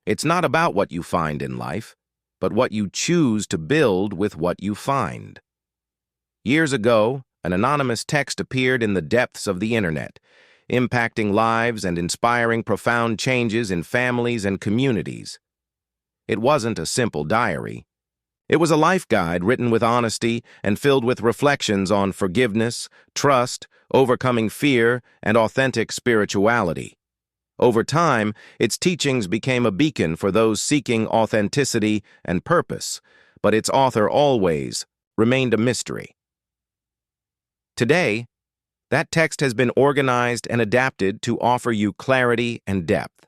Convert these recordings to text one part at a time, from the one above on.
It's not about what you find in life, but what you choose to build with what you find. Years ago, an anonymous text appeared in the depths of the internet, impacting lives and inspiring profound changes in families and communities. It wasn't a simple diary. It was a life guide written with honesty and filled with reflections on forgiveness, trust, overcoming fear, and authentic spirituality. Over time, its teachings became a beacon for those seeking authenticity and purpose, but its author always remained a mystery. Today, that text has been organized and adapted to offer you clarity and depth.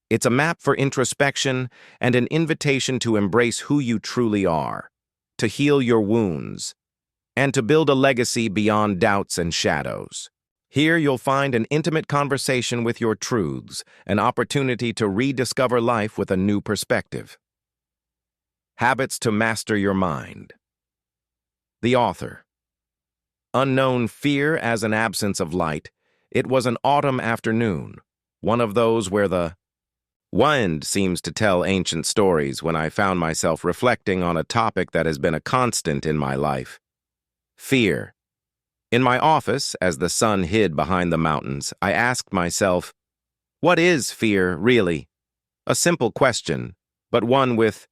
It's a map for introspection and an invitation to embrace who you truly are, to heal your wounds, and to build a legacy beyond doubts and shadows. Here you'll find an intimate conversation with your truths, an opportunity to rediscover life with a new perspective. Habits to Master Your Mind. The author. Unknown fear as an absence of light. It was an autumn afternoon, one of those where the wind seems to tell ancient stories, when I found myself reflecting on a topic that has been a constant in my life. Fear. In my office, as the sun hid behind the mountains, I asked myself, what is fear, really? A simple question, but one with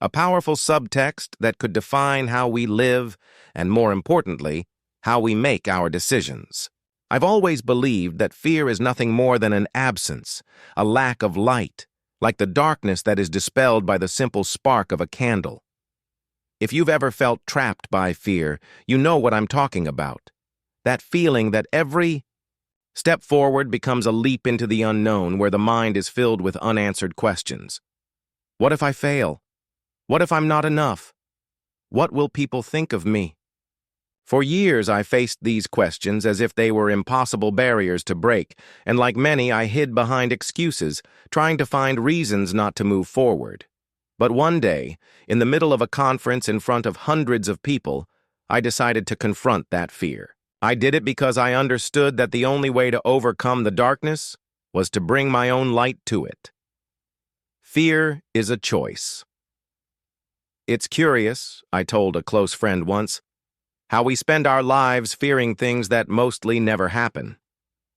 a powerful subtext that could define how we live and, more importantly, how we make our decisions. I've always believed that fear is nothing more than an absence, a lack of light, like the darkness that is dispelled by the simple spark of a candle. If you've ever felt trapped by fear, you know what I'm talking about. That feeling that every step forward becomes a leap into the unknown, where the mind is filled with unanswered questions. What if I fail? What if I'm not enough? What will people think of me? For years, I faced these questions as if they were impossible barriers to break, and like many, I hid behind excuses, trying to find reasons not to move forward. But one day, in the middle of a conference in front of hundreds of people, I decided to confront that fear. I did it because I understood that the only way to overcome the darkness was to bring my own light to it. Fear is a choice. It's curious, I told a close friend once, how we spend our lives fearing things that mostly never happen.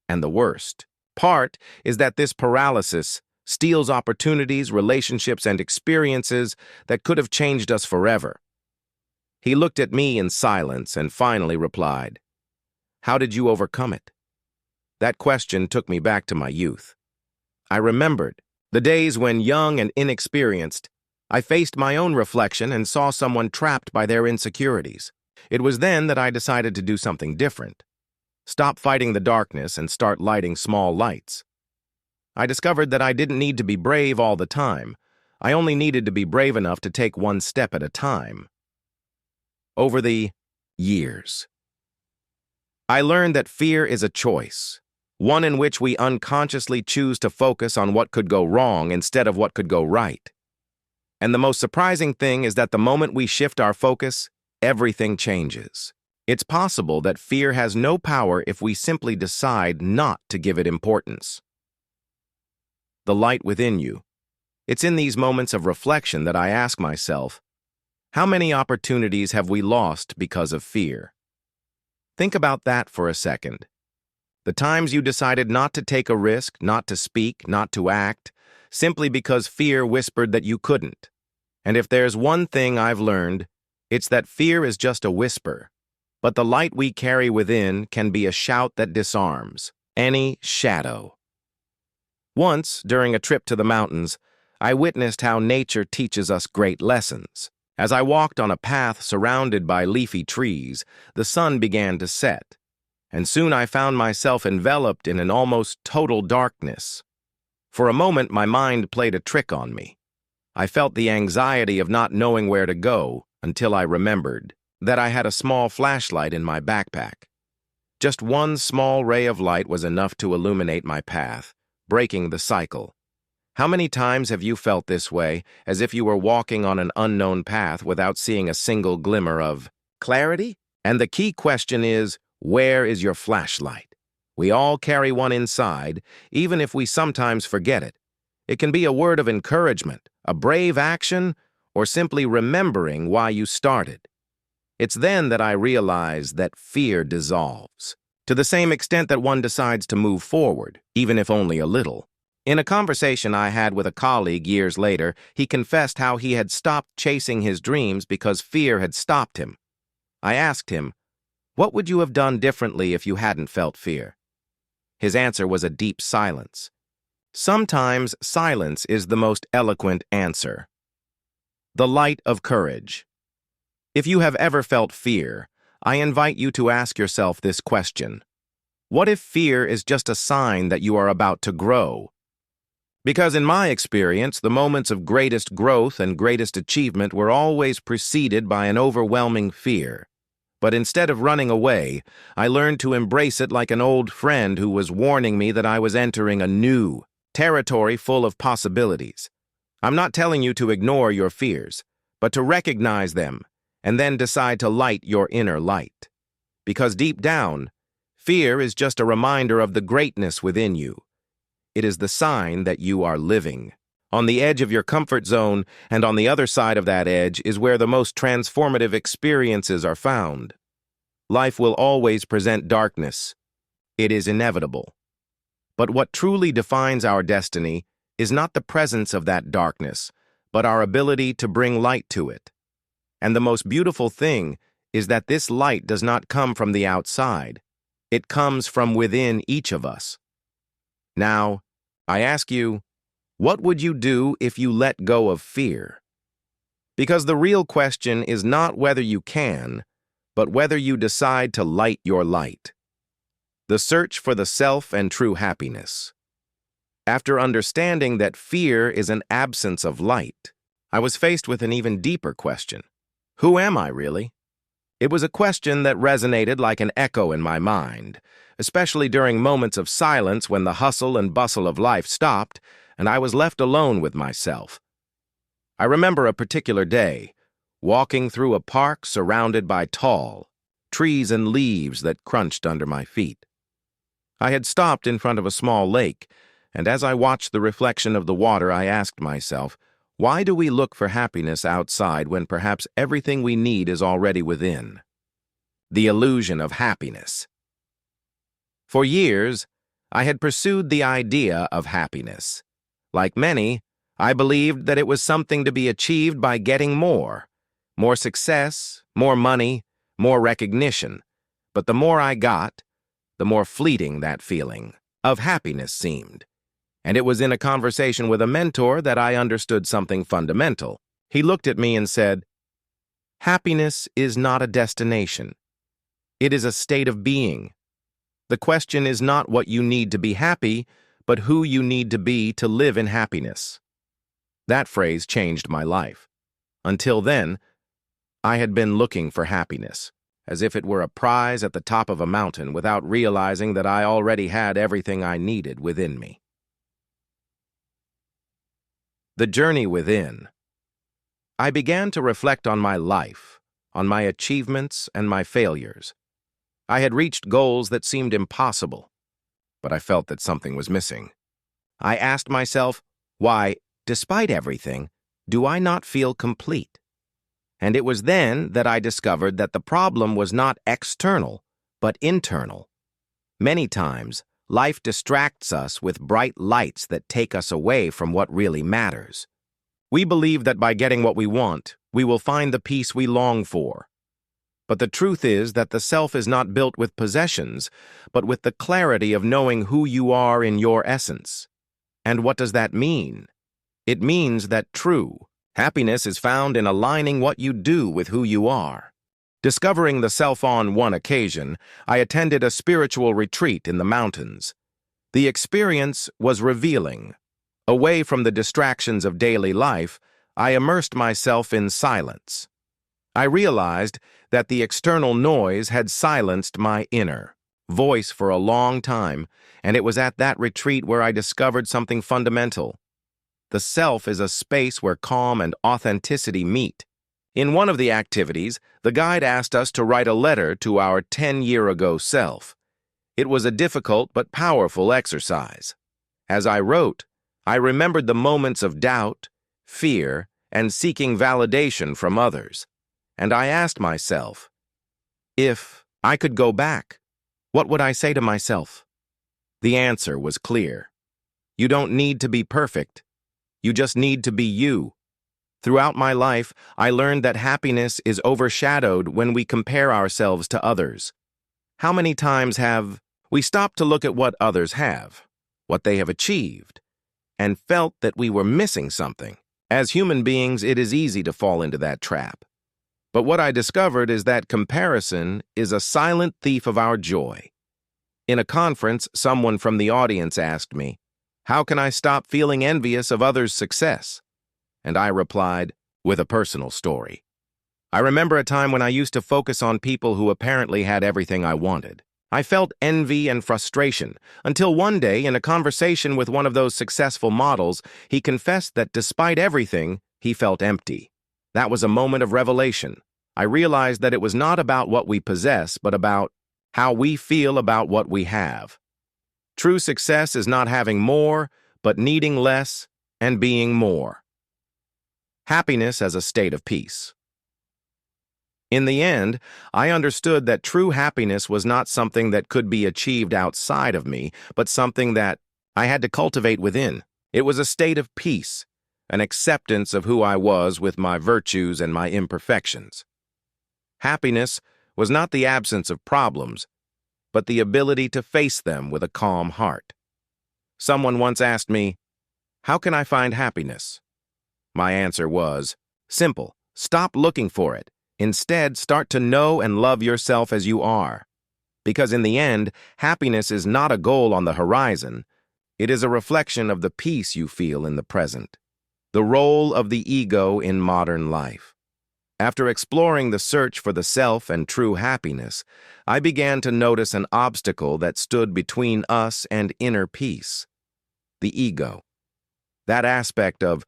And the worst part is that this paralysis steals opportunities, relationships, and experiences that could have changed us forever. He looked at me in silence and finally replied, "How did you overcome it?" That question took me back to my youth. I remembered the days when, young and inexperienced, I faced my own reflection and saw someone trapped by their insecurities. It was then that I decided to do something different. Stop fighting the darkness and start lighting small lights. I discovered that I didn't need to be brave all the time. I only needed to be brave enough to take one step at a time. Over the years, I learned that fear is a choice, one in which we unconsciously choose to focus on what could go wrong instead of what could go right. And the most surprising thing is that the moment we shift our focus, everything changes. It's possible that fear has no power if we simply decide not to give it importance. The light within you. It's in these moments of reflection that I ask myself, how many opportunities have we lost because of fear? Think about that for a second. The times you decided not to take a risk, not to speak, not to act, simply because fear whispered that you couldn't. And if there's one thing I've learned, it's that fear is just a whisper, but the light we carry within can be a shout that disarms any shadow. Once, during a trip to the mountains, I witnessed how nature teaches us great lessons. As I walked on a path surrounded by leafy trees, the sun began to set, and soon I found myself enveloped in an almost total darkness. For a moment, my mind played a trick on me. I felt the anxiety of not knowing where to go, until I remembered that I had a small flashlight in my backpack. Just one small ray of light was enough to illuminate my path, breaking the cycle. How many times have you felt this way, as if you were walking on an unknown path without seeing a single glimmer of clarity? And the key question is, where is your flashlight? We all carry one inside, even if we sometimes forget it. It can be a word of encouragement, a brave action, or simply remembering why you started. It's then that I realize that fear dissolves, to the same extent that one decides to move forward, even if only a little. In a conversation I had with a colleague years later, he confessed how he had stopped chasing his dreams because fear had stopped him. I asked him, "What would you have done differently if you hadn't felt fear?" His answer was a deep silence. Sometimes silence is the most eloquent answer. The light of courage. If you have ever felt fear, I invite you to ask yourself this question. What if fear is just a sign that you are about to grow? Because in my experience, the moments of greatest growth and greatest achievement were always preceded by an overwhelming fear. But instead of running away, I learned to embrace it like an old friend who was warning me that I was entering a new territory full of possibilities. I'm not telling you to ignore your fears, but to recognize them and then decide to light your inner light. Because deep down, fear is just a reminder of the greatness within you. It is the sign that you are living. On the edge of your comfort zone and on the other side of that edge is where the most transformative experiences are found. Life will always present darkness. It is inevitable. But what truly defines our destiny is not the presence of that darkness, but our ability to bring light to it. And the most beautiful thing is that this light does not come from the outside. It comes from within each of us. Now, I ask you, what would you do if you let go of fear? Because the real question is not whether you can, but whether you decide to light your light. The search for the self and true happiness. After understanding that fear is an absence of light, I was faced with an even deeper question. Who am I really? It was a question that resonated like an echo in my mind, especially during moments of silence when the hustle and bustle of life stopped and I was left alone with myself. I remember a particular day, walking through a park surrounded by tall trees and leaves that crunched under my feet. I had stopped in front of a small lake, and as I watched the reflection of the water, I asked myself, why do we look for happiness outside when perhaps everything we need is already within? The illusion of happiness. For years, I had pursued the idea of happiness. Like many, I believed that it was something to be achieved by getting more success, more money, more recognition. But the more I got, the more fleeting that feeling of happiness seemed. And it was in a conversation with a mentor that I understood something fundamental. He looked at me and said, "Happiness is not a destination. It is a state of being. The question is not what you need to be happy, but who you need to be to live in happiness." That phrase changed my life. Until then, I had been looking for happiness, as if it were a prize at the top of a mountain without realizing that I already had everything I needed within me. The journey within. I began to reflect on my life, on my achievements and my failures. I had reached goals that seemed impossible, but I felt that something was missing. I asked myself, why, despite everything, do I not feel complete? And it was then that I discovered that the problem was not external, but internal. Many times, life distracts us with bright lights that take us away from what really matters. We believe that by getting what we want, we will find the peace we long for. But the truth is that the self is not built with possessions, but with the clarity of knowing who you are in your essence. And what does that mean? It means that true happiness is found in aligning what you do with who you are. Discovering the self on one occasion, I attended a spiritual retreat in the mountains. The experience was revealing. Away from the distractions of daily life, I immersed myself in silence. I realized that the external noise had silenced my inner voice for a long time, and it was at that retreat where I discovered something fundamental. The self is a space where calm and authenticity meet. In one of the activities, the guide asked us to write a letter to our 10-year-ago self. It was a difficult but powerful exercise. As I wrote, I remembered the moments of doubt, fear, and seeking validation from others. And I asked myself, if I could go back, what would I say to myself? The answer was clear. You don't need to be perfect. You just need to be you. Throughout my life, I learned that happiness is overshadowed when we compare ourselves to others. How many times have we stopped to look at what others have, what they have achieved, and felt that we were missing something? As human beings, it is easy to fall into that trap. But what I discovered is that comparison is a silent thief of our joy. In a conference, someone from the audience asked me, "How can I stop feeling envious of others' success?" And I replied with a personal story. I remember a time when I used to focus on people who apparently had everything I wanted. I felt envy and frustration until one day, in a conversation with one of those successful models, he confessed that despite everything, he felt empty. That was a moment of revelation. I realized that it was not about what we possess, but about how we feel about what we have. True success is not having more, but needing less and being more. Happiness as a state of peace. In the end, I understood that true happiness was not something that could be achieved outside of me, but something that I had to cultivate within. It was a state of peace, an acceptance of who I was with my virtues and my imperfections. Happiness was not the absence of problems, but the ability to face them with a calm heart. Someone once asked me, "How can I find happiness?" My answer was simple: stop looking for it. Instead, start to know and love yourself as you are. Because in the end, happiness is not a goal on the horizon. It is a reflection of the peace you feel in the present. The role of the ego in modern life. After exploring the search for the self and true happiness, I began to notice an obstacle that stood between us and inner peace. The ego. That aspect of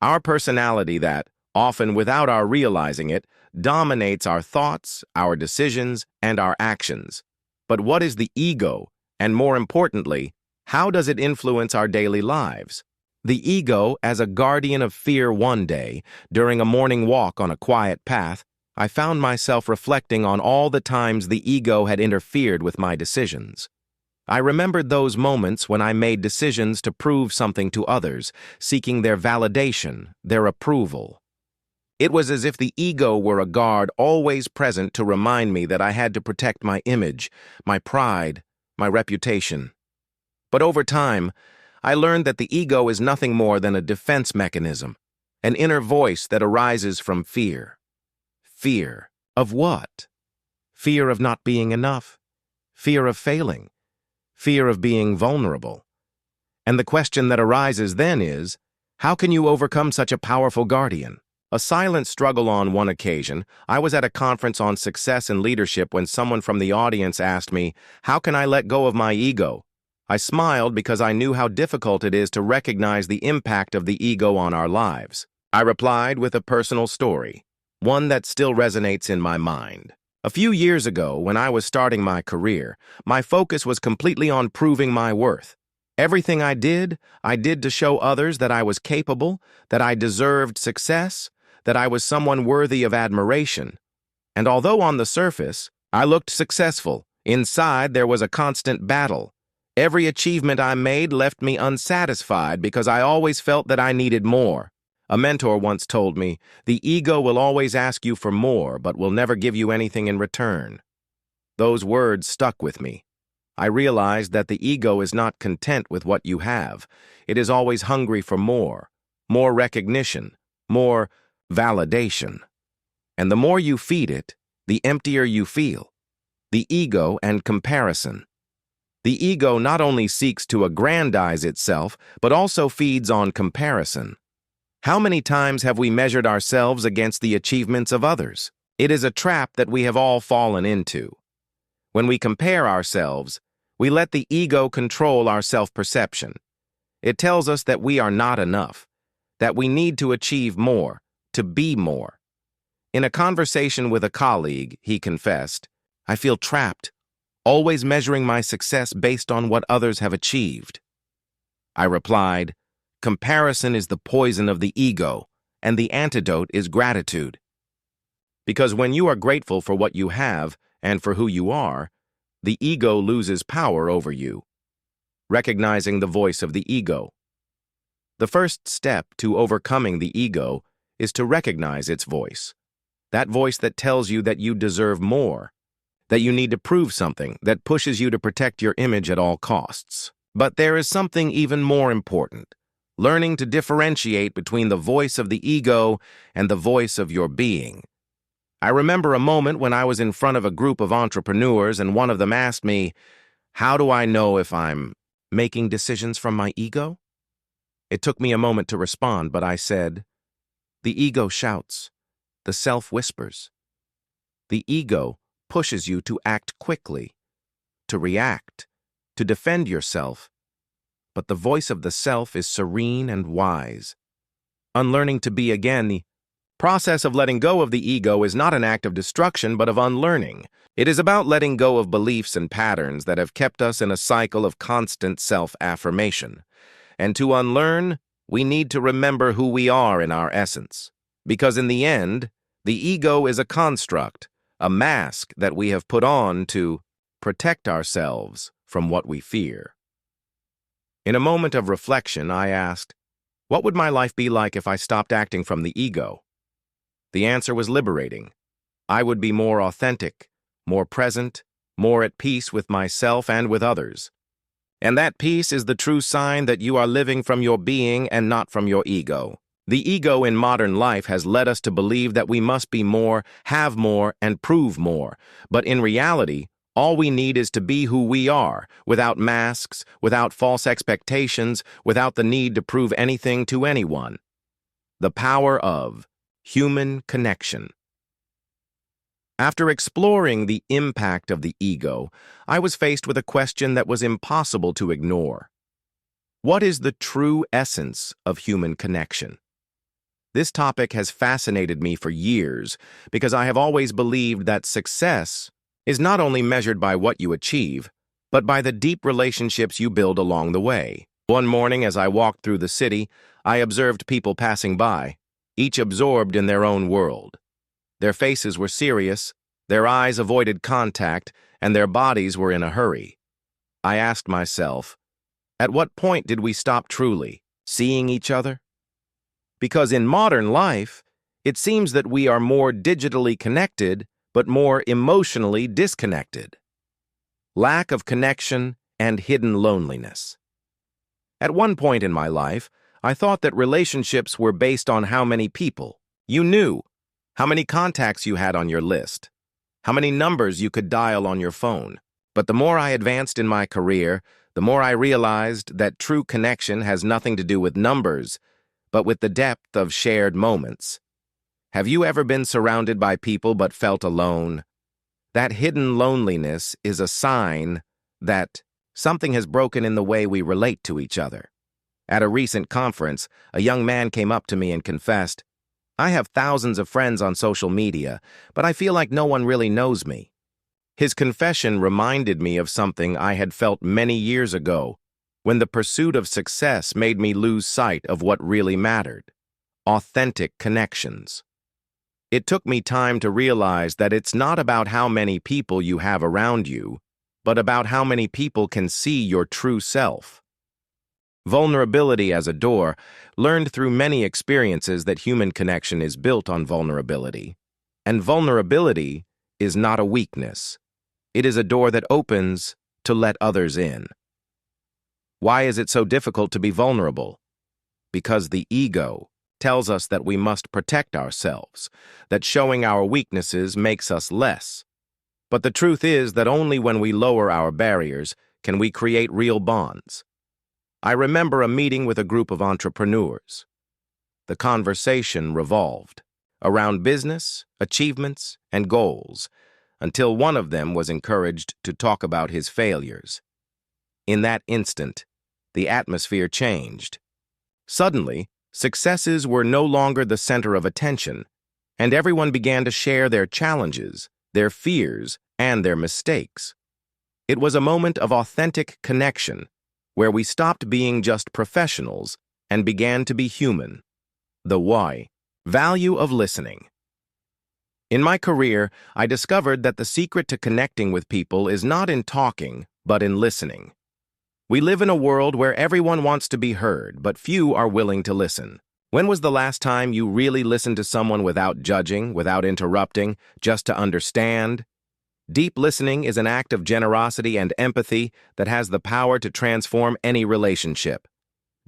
our personality that, often without our realizing it, dominates our thoughts, our decisions, and our actions. But what is the ego? And more importantly, how does it influence our daily lives? The ego, as a guardian of fear one day, during a morning walk on a quiet path, I found myself reflecting on all the times the ego had interfered with my decisions. I remembered those moments when I made decisions to prove something to others, seeking their validation, their approval. It was as if the ego were a guard always present to remind me that I had to protect my image, my pride, my reputation. But over time, I learned that the ego is nothing more than a defense mechanism, an inner voice that arises from fear. Fear of what? Fear of not being enough, fear of failing, fear of being vulnerable. And the question that arises then is, how can you overcome such a powerful guardian? A silent struggle. On one occasion, I was at a conference on success and leadership when someone from the audience asked me, "How can I let go of my ego?" I smiled because I knew how difficult it is to recognize the impact of the ego on our lives. I replied with a personal story, one that still resonates in my mind. A few years ago, when I was starting my career, my focus was completely on proving my worth. Everything I did to show others that I was capable, that I deserved success, that I was someone worthy of admiration. And although on the surface, I looked successful, inside there was a constant battle. Every achievement I made left me unsatisfied because I always felt that I needed more. A mentor once told me, "The ego will always ask you for more, but will never give you anything in return." Those words stuck with me. I realized that the ego is not content with what you have. It is always hungry for more recognition, more validation. And the more you feed it, the emptier you feel. The ego and comparison. The ego not only seeks to aggrandize itself, but also feeds on comparison. How many times have we measured ourselves against the achievements of others? It is a trap that we have all fallen into. When we compare ourselves, we let the ego control our self-perception. It tells us that we are not enough, that we need to achieve more, to be more. In a conversation with a colleague, he confessed, "I feel trapped, always measuring my success based on what others have achieved." I replied, Comparison is the poison of the ego, and the antidote is gratitude. Because when you are grateful for what you have and for who you are, the ego loses power over you. Recognizing the voice of the ego. The first step to overcoming the ego is to recognize its voice. That voice that tells you that you deserve more, that you need to prove something, that pushes you to protect your image at all costs. But there is something even more important: learning to differentiate between the voice of the ego and the voice of your being. I remember a moment when I was in front of a group of entrepreneurs and one of them asked me, "How do I know if I'm making decisions from my ego?" It took me a moment to respond, but I said, "The ego shouts, the self whispers. The ego pushes you to act quickly, to react, to defend yourself. But the voice of the self is serene and wise." Unlearning to be again. The process of letting go of the ego is not an act of destruction, but of unlearning. It is about letting go of beliefs and patterns that have kept us in a cycle of constant self-affirmation. And to unlearn, we need to remember who we are in our essence. Because in the end, the ego is a construct, a mask that we have put on to protect ourselves from what we fear. In a moment of reflection, I asked, what would my life be like if I stopped acting from the ego? The answer was liberating. I would be more authentic, more present, more at peace with myself and with others. And that peace is the true sign that you are living from your being and not from your ego. The ego in modern life has led us to believe that we must be more, have more, and prove more. But in reality, all we need is to be who we are, without masks, without false expectations, without the need to prove anything to anyone. The power of human connection. After exploring the impact of the ego, I was faced with a question that was impossible to ignore. What is the true essence of human connection? This topic has fascinated me for years because I have always believed that success is not only measured by what you achieve, but by the deep relationships you build along the way. One morning as I walked through the city, I observed people passing by, each absorbed in their own world. Their faces were serious, their eyes avoided contact, and their bodies were in a hurry. I asked myself, at what point did we stop truly seeing each other? Because in modern life, it seems that we are more digitally connected, but more emotionally disconnected. Lack of connection and hidden loneliness. At one point in my life, I thought that relationships were based on how many people you knew, how many contacts you had on your list, how many numbers you could dial on your phone. But the more I advanced in my career, the more I realized that true connection has nothing to do with numbers, but with the depth of shared moments. Have you ever been surrounded by people but felt alone? That hidden loneliness is a sign that something has broken in the way we relate to each other. At a recent conference, a young man came up to me and confessed, "I have thousands of friends on social media, but I feel like no one really knows me." His confession reminded me of something I had felt many years ago, when the pursuit of success made me lose sight of what really mattered: authentic connections. It took me time to realize that it's not about how many people you have around you, but about how many people can see your true self. Vulnerability as a door, learned through many experiences that human connection is built on vulnerability. And vulnerability is not a weakness. It is a door that opens to let others in. Why is it so difficult to be vulnerable? Because the ego tells us that we must protect ourselves, that showing our weaknesses makes us less. But the truth is that only when we lower our barriers can we create real bonds. I remember a meeting with a group of entrepreneurs. The conversation revolved around business, achievements, and goals, until one of them was encouraged to talk about his failures. In that instant, the atmosphere changed. Suddenly, successes were no longer the center of attention, and everyone began to share their challenges, their fears, and their mistakes. It was a moment of authentic connection, where we stopped being just professionals and began to be human. The why. Value of listening. In my career, I discovered that the secret to connecting with people is not in talking, but in listening. We live in a world where everyone wants to be heard, but few are willing to listen. When was the last time you really listened to someone without judging, without interrupting, just to understand? Deep listening is an act of generosity and empathy that has the power to transform any relationship.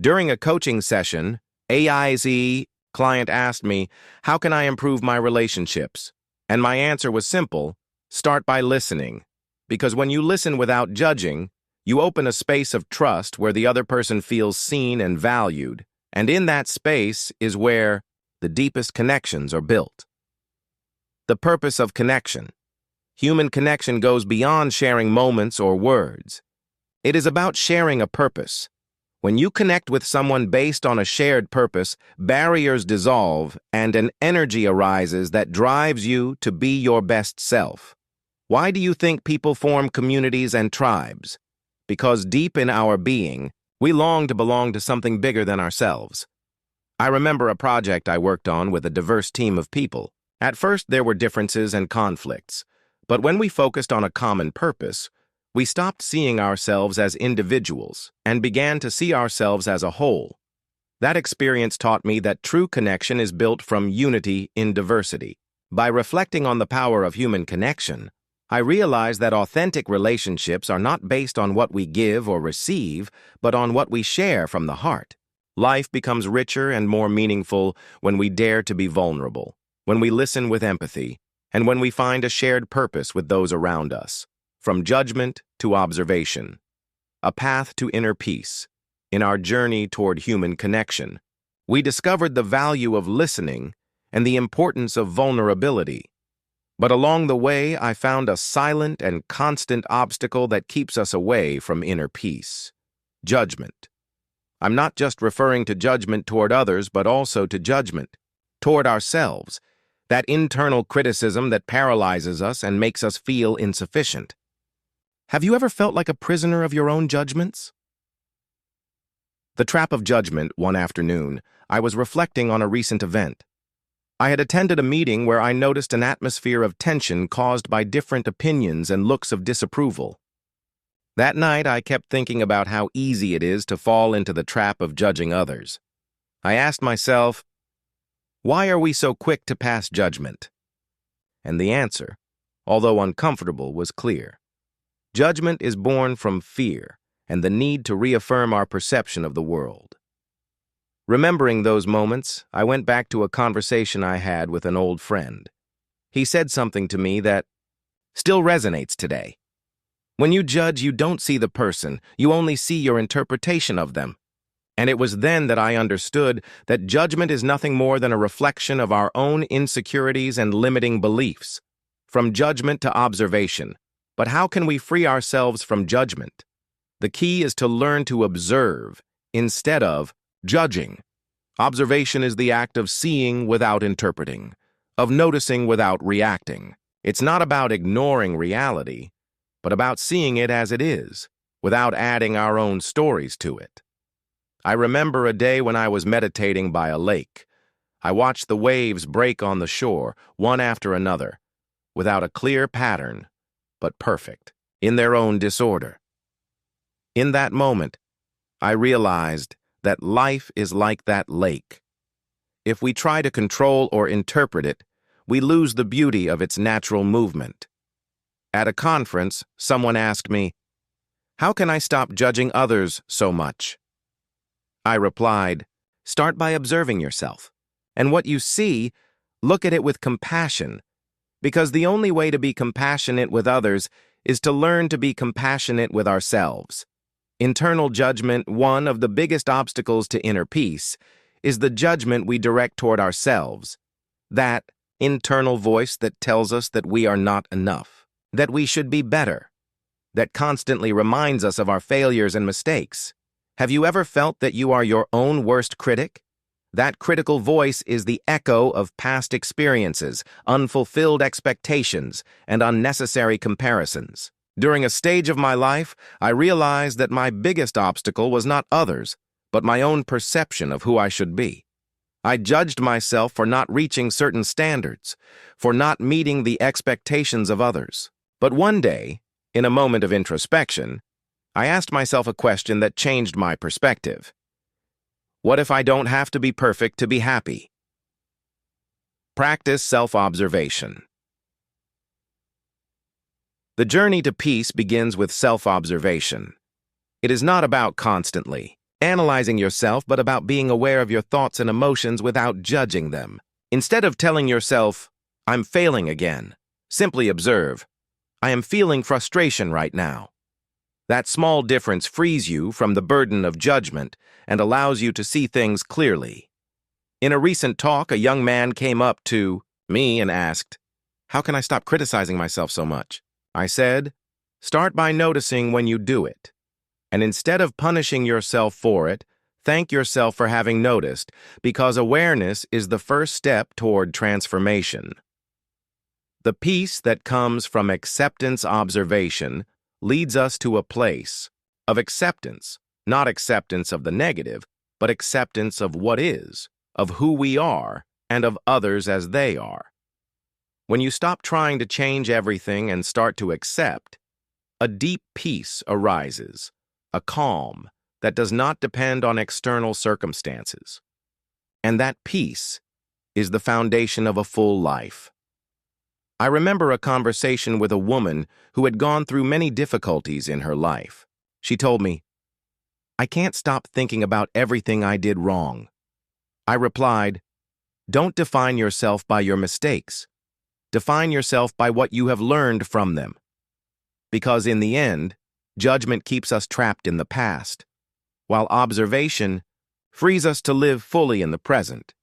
During a coaching session, AIZ client asked me, "How can I improve my relationships?" And my answer was simple: start by listening. Because when you listen without judging, you open a space of trust where the other person feels seen and valued. And in that space is where the deepest connections are built. The purpose of connection. Human connection goes beyond sharing moments or words. It is about sharing a purpose. When you connect with someone based on a shared purpose, barriers dissolve and an energy arises that drives you to be your best self. Why do you think people form communities and tribes? Because deep in our being, we long to belong to something bigger than ourselves. I remember a project I worked on with a diverse team of people. At first, there were differences and conflicts, but when we focused on a common purpose, we stopped seeing ourselves as individuals and began to see ourselves as a whole. That experience taught me that true connection is built from unity in diversity. By reflecting on the power of human connection, I realized that authentic relationships are not based on what we give or receive, but on what we share from the heart. Life becomes richer and more meaningful when we dare to be vulnerable, when we listen with empathy, and when we find a shared purpose with those around us. From judgment to observation, a path to inner peace. In our journey toward human connection, we discovered the value of listening and the importance of vulnerability. But along the way, I found a silent and constant obstacle that keeps us away from inner peace: judgment. I'm not just referring to judgment toward others, but also to judgment toward ourselves, that internal criticism that paralyzes us and makes us feel insufficient. Have you ever felt like a prisoner of your own judgments? The trap of judgment. One afternoon, I was reflecting on a recent event. I had attended a meeting where I noticed an atmosphere of tension caused by different opinions and looks of disapproval. That night, I kept thinking about how easy it is to fall into the trap of judging others. I asked myself, why are we so quick to pass judgment? And the answer, although uncomfortable, was clear. Judgment is born from fear and the need to reaffirm our perception of the world. Remembering those moments, I went back to a conversation I had with an old friend. He said something to me that still resonates today. When you judge, you don't see the person, you only see your interpretation of them. And it was then that I understood that judgment is nothing more than a reflection of our own insecurities and limiting beliefs. From judgment to observation. But how can we free ourselves from judgment? The key is to learn to observe instead of judging. Observation is the act of seeing without interpreting, of noticing without reacting. It's not about ignoring reality, but about seeing it as it is, without adding our own stories to it. I remember a day when I was meditating by a lake. I watched the waves break on the shore, one after another, without a clear pattern, but perfect, in their own disorder. In that moment, I realized that life is like that lake. If we try to control or interpret it, we lose the beauty of its natural movement. At a conference, someone asked me, "How can I stop judging others so much?" I replied, "Start by observing yourself. And what you see, look at it with compassion, because the only way to be compassionate with others is to learn to be compassionate with ourselves." Internal judgment, one of the biggest obstacles to inner peace, is the judgment we direct toward ourselves. That internal voice that tells us that we are not enough, that we should be better, that constantly reminds us of our failures and mistakes. Have you ever felt that you are your own worst critic? That critical voice is the echo of past experiences, unfulfilled expectations, and unnecessary comparisons. During a stage of my life, I realized that my biggest obstacle was not others, but my own perception of who I should be. I judged myself for not reaching certain standards, for not meeting the expectations of others. But one day, in a moment of introspection, I asked myself a question that changed my perspective. What if I don't have to be perfect to be happy? Practice self-observation. The journey to peace begins with self-observation. It is not about constantly analyzing yourself, but about being aware of your thoughts and emotions without judging them. Instead of telling yourself, "I'm failing again," simply observe, "I am feeling frustration right now." That small difference frees you from the burden of judgment and allows you to see things clearly. In a recent talk, a young man came up to me and asked, "How can I stop criticizing myself so much?" I said, "Start by noticing when you do it. And instead of punishing yourself for it, thank yourself for having noticed, because awareness is the first step toward transformation." The peace that comes from acceptance observation leads us to a place of acceptance, not acceptance of the negative, but acceptance of what is, of who we are, and of others as they are. When you stop trying to change everything and start to accept, a deep peace arises, a calm that does not depend on external circumstances. And that peace is the foundation of a full life. I remember a conversation with a woman who had gone through many difficulties in her life. She told me, "I can't stop thinking about everything I did wrong." I replied, "Don't define yourself by your mistakes. Define yourself by what you have learned from them." Because in the end, judgment keeps us trapped in the past, while observation frees us to live fully in the present.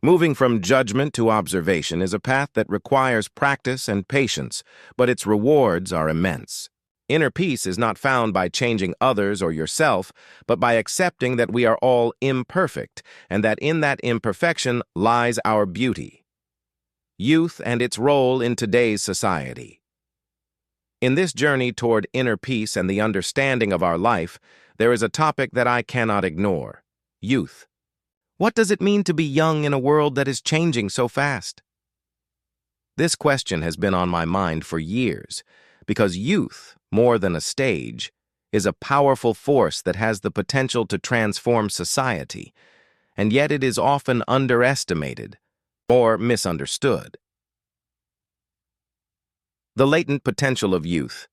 Moving from judgment to observation is a path that requires practice and patience, but its rewards are immense. Inner peace is not found by changing others or yourself, but by accepting that we are all imperfect, and that in that imperfection lies our beauty. Youth and its role in today's society. In this journey toward inner peace and the understanding of our life, there is a topic that I cannot ignore: youth. What does it mean to be young in a world that is changing so fast? This question has been on my mind for years, because youth, more than a stage, is a powerful force that has the potential to transform society, and yet it is often underestimated or misunderstood. The latent potential of youth.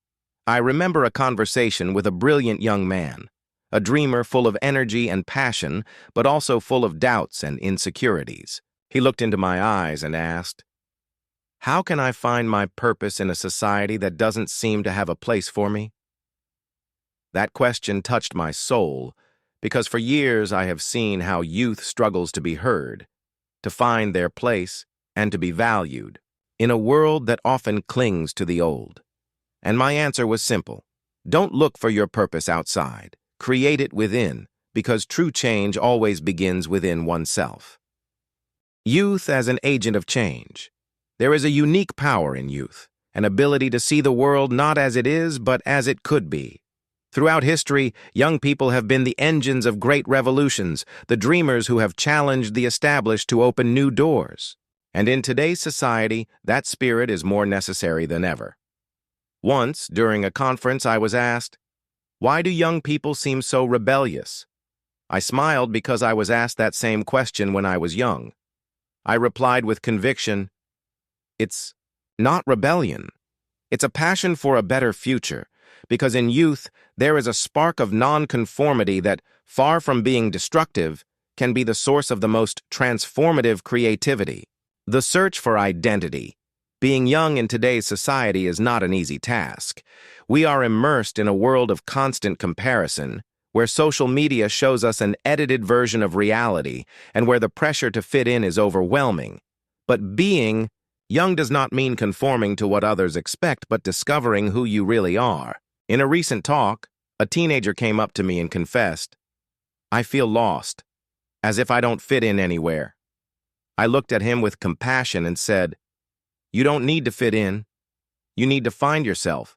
I remember a conversation with a brilliant young man, a dreamer full of energy and passion, but also full of doubts and insecurities. He looked into my eyes and asked, "How can I find my purpose in a society that doesn't seem to have a place for me?" That question touched my soul, because for years I have seen how youth struggles to be heard, to find their place, and to be valued, in a world that often clings to the old. And my answer was simple: don't look for your purpose outside. Create it within, because true change always begins within oneself. Youth as an agent of change. There is a unique power in youth, an ability to see the world not as it is, but as it could be. Throughout history, young people have been the engines of great revolutions, the dreamers who have challenged the established to open new doors. And in today's society, that spirit is more necessary than ever. Once, during a conference, I was asked, "Why do young people seem so rebellious?" I smiled because I was asked that same question when I was young. I replied with conviction, "It's not rebellion. It's a passion for a better future, because in youth, there is a spark of nonconformity that, far from being destructive, can be the source of the most transformative creativity." The search for identity. Being young in today's society is not an easy task. We are immersed in a world of constant comparison, where social media shows us an edited version of reality and where the pressure to fit in is overwhelming. But being young does not mean conforming to what others expect, but discovering who you really are. In a recent talk, a teenager came up to me and confessed, "I feel lost, as if I don't fit in anywhere." I looked at him with compassion and said, "You don't need to fit in. You need to find yourself,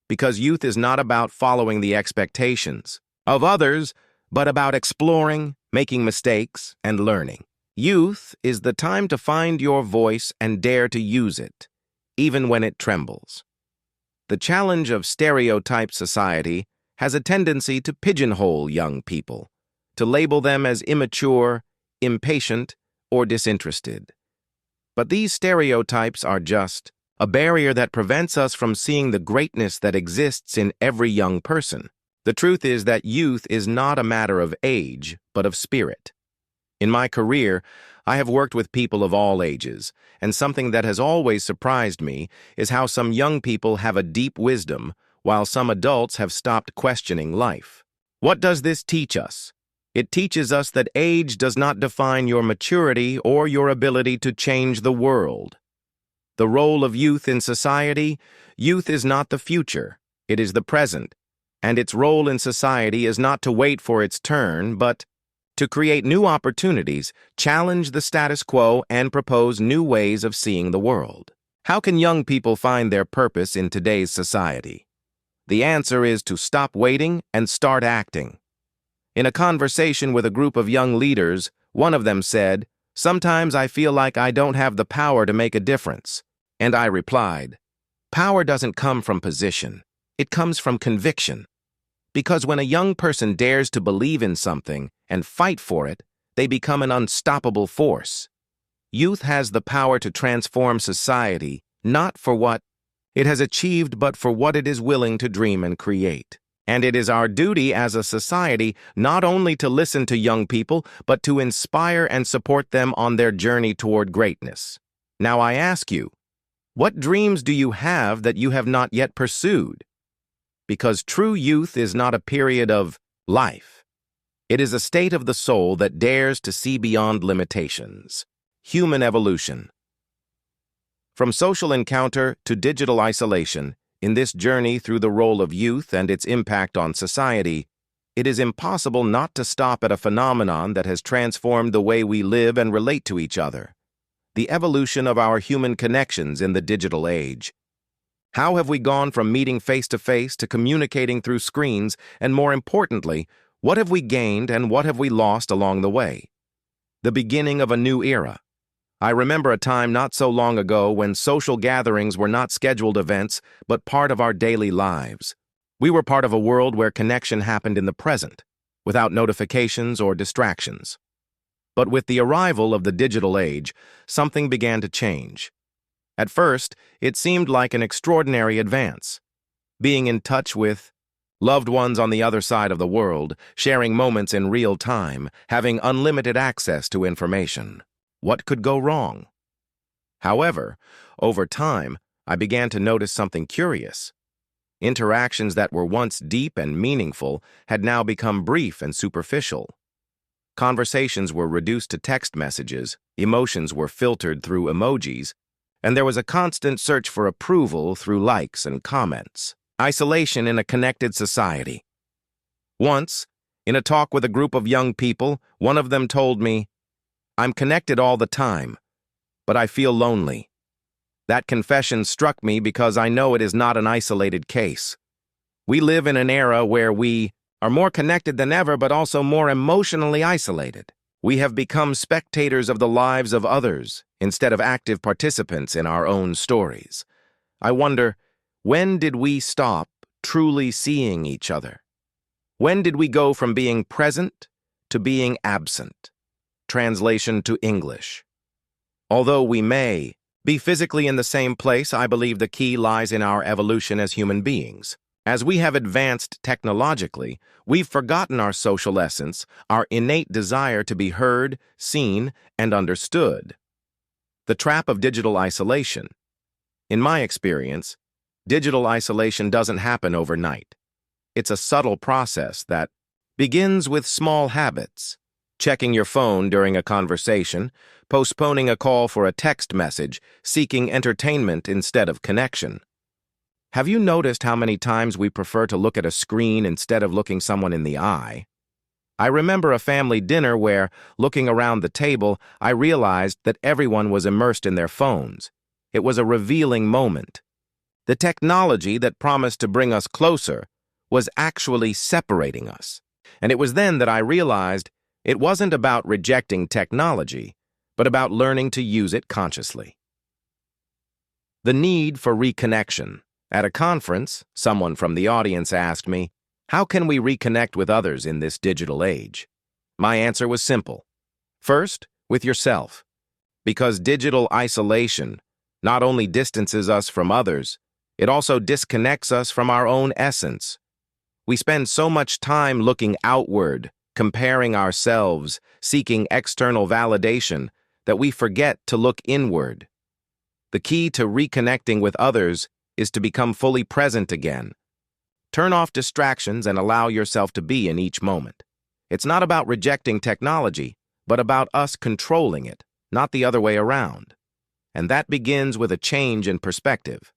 because youth is not about following the expectations of others, but about exploring, making mistakes, and learning. Youth is the time to find your voice and dare to use it, even when it trembles. The challenge of stereotype society has a tendency to pigeonhole young people, to label them as immature, impatient, or disinterested. But these stereotypes are just a barrier that prevents us from seeing the greatness that exists in every young person. The truth is that youth is not a matter of age, but of spirit. In my career, I have worked with people of all ages, and something that has always surprised me is how some young people have a deep wisdom, while some adults have stopped questioning life. What does this teach us? It teaches us that age does not define your maturity or your ability to change the world. The role of youth in society: youth is not the future, it is the present, and its role in society is not to wait for its turn, but to create new opportunities, challenge the status quo, and propose new ways of seeing the world. How can young people find their purpose in today's society? The answer is to stop waiting and start acting. In a conversation with a group of young leaders, one of them said, "Sometimes I feel like I don't have the power to make a difference." And I replied, "Power doesn't come from position. It comes from conviction. Because when a young person dares to believe in something and fight for it, they become an unstoppable force. Youth has the power to transform society, not for what it has achieved, but for what it is willing to dream and create. And it is our duty as a society not only to listen to young people, but to inspire and support them on their journey toward greatness. Now I ask you, what dreams do you have that you have not yet pursued? Because true youth is not a period of life. It is a state of the soul that dares to see beyond limitations. Human evolution. From social encounter to digital isolation, in this journey through the role of youth and its impact on society, it is impossible not to stop at a phenomenon that has transformed the way we live and relate to each other: the evolution of our human connections in the digital age. How have we gone from meeting face-to-face to communicating through screens, and more importantly, what have we gained and what have we lost along the way? The beginning of a new era. I remember a time not so long ago when social gatherings were not scheduled events, but part of our daily lives. We were part of a world where connection happened in the present, without notifications or distractions. But with the arrival of the digital age, something began to change. At first, it seemed like an extraordinary advance. Being in touch with loved ones on the other side of the world, sharing moments in real time, having unlimited access to information. What could go wrong? However, over time, I began to notice something curious. Interactions that were once deep and meaningful had now become brief and superficial. Conversations were reduced to text messages, emotions were filtered through emojis, and there was a constant search for approval through likes and comments. Isolation in a connected society. Once, in a talk with a group of young people, one of them told me, "I'm connected all the time, but I feel lonely." That confession struck me because I know it is not an isolated case. We live in an era where we are more connected than ever, but also more emotionally isolated. We have become spectators of the lives of others instead of active participants in our own stories. I wonder, when did we stop truly seeing each other? When did we go from being present to being absent? Translation to English. Although we may be physically in the same place, I believe the key lies in our evolution as human beings. As we have advanced technologically, we've forgotten our social essence, our innate desire to be heard, seen, and understood. The trap of digital isolation. In my experience, digital isolation doesn't happen overnight. It's a subtle process that begins with small habits: checking your phone during a conversation, postponing a call for a text message, seeking entertainment instead of connection. Have you noticed how many times we prefer to look at a screen instead of looking someone in the eye? I remember a family dinner where, looking around the table, I realized that everyone was immersed in their phones. It was a revealing moment. The technology that promised to bring us closer was actually separating us. And it was then that I realized it wasn't about rejecting technology, but about learning to use it consciously. The need for reconnection. At a conference, someone from the audience asked me, "How can we reconnect with others in this digital age?" My answer was simple. First, with yourself. Because digital isolation not only distances us from others, it also disconnects us from our own essence. We spend so much time looking outward, comparing ourselves, seeking external validation, that we forget to look inward. The key to reconnecting with others is to become fully present again. Turn off distractions and allow yourself to be in each moment. It's not about rejecting technology, but about us controlling it, not the other way around. And that begins with a change in perspective.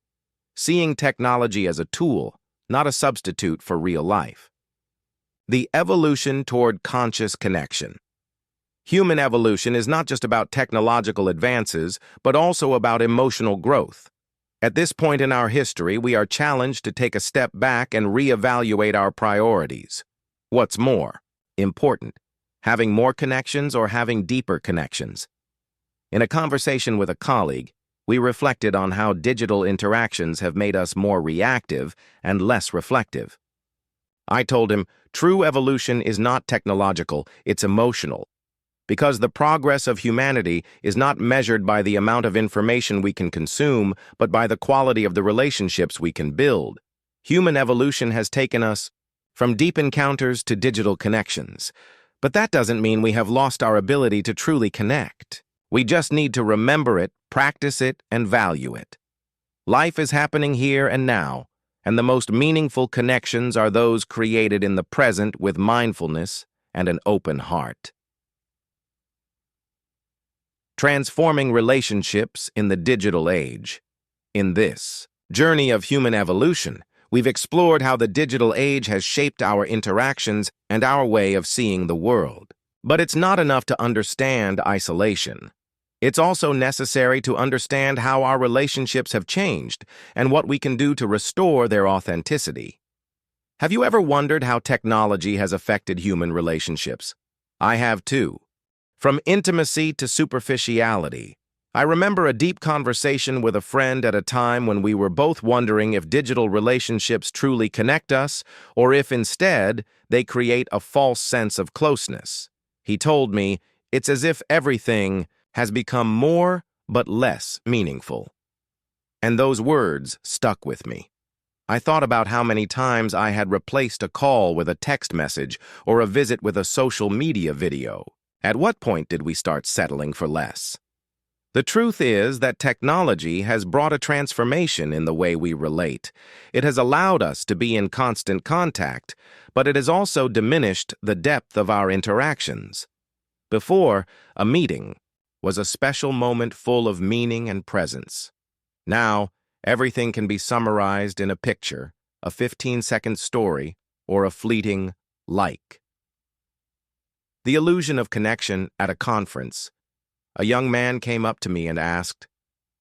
Seeing technology as a tool, not a substitute for real life. The evolution toward conscious connection. Human evolution is not just about technological advances, but also about emotional growth. At this point in our history, we are challenged to take a step back and reevaluate our priorities. What's more important, having more connections or having deeper connections? In a conversation with a colleague, we reflected on how digital interactions have made us more reactive and less reflective. I told him, true evolution is not technological, it's emotional. Because the progress of humanity is not measured by the amount of information we can consume, but by the quality of the relationships we can build. Human evolution has taken us from deep encounters to digital connections. But that doesn't mean we have lost our ability to truly connect. We just need to remember it, practice it, and value it. Life is happening here and now, and the most meaningful connections are those created in the present with mindfulness and an open heart. Transforming relationships in the digital age. In this journey of human evolution, we've explored how the digital age has shaped our interactions and our way of seeing the world. But it's not enough to understand isolation. It's also necessary to understand how our relationships have changed and what we can do to restore their authenticity. Have you ever wondered how technology has affected human relationships? I have too. From intimacy to superficiality, I remember a deep conversation with a friend at a time when we were both wondering if digital relationships truly connect us or if instead they create a false sense of closeness. He told me, it's as if everything has become more but less meaningful. And those words stuck with me. I thought about how many times I had replaced a call with a text message or a visit with a social media video. At what point did we start settling for less? The truth is that technology has brought a transformation in the way we relate. It has allowed us to be in constant contact, but it has also diminished the depth of our interactions. Before, a meeting was a special moment full of meaning and presence. Now, everything can be summarized in a picture, a 15-second story, or a fleeting like. The illusion of connection at a conference. A young man came up to me and asked,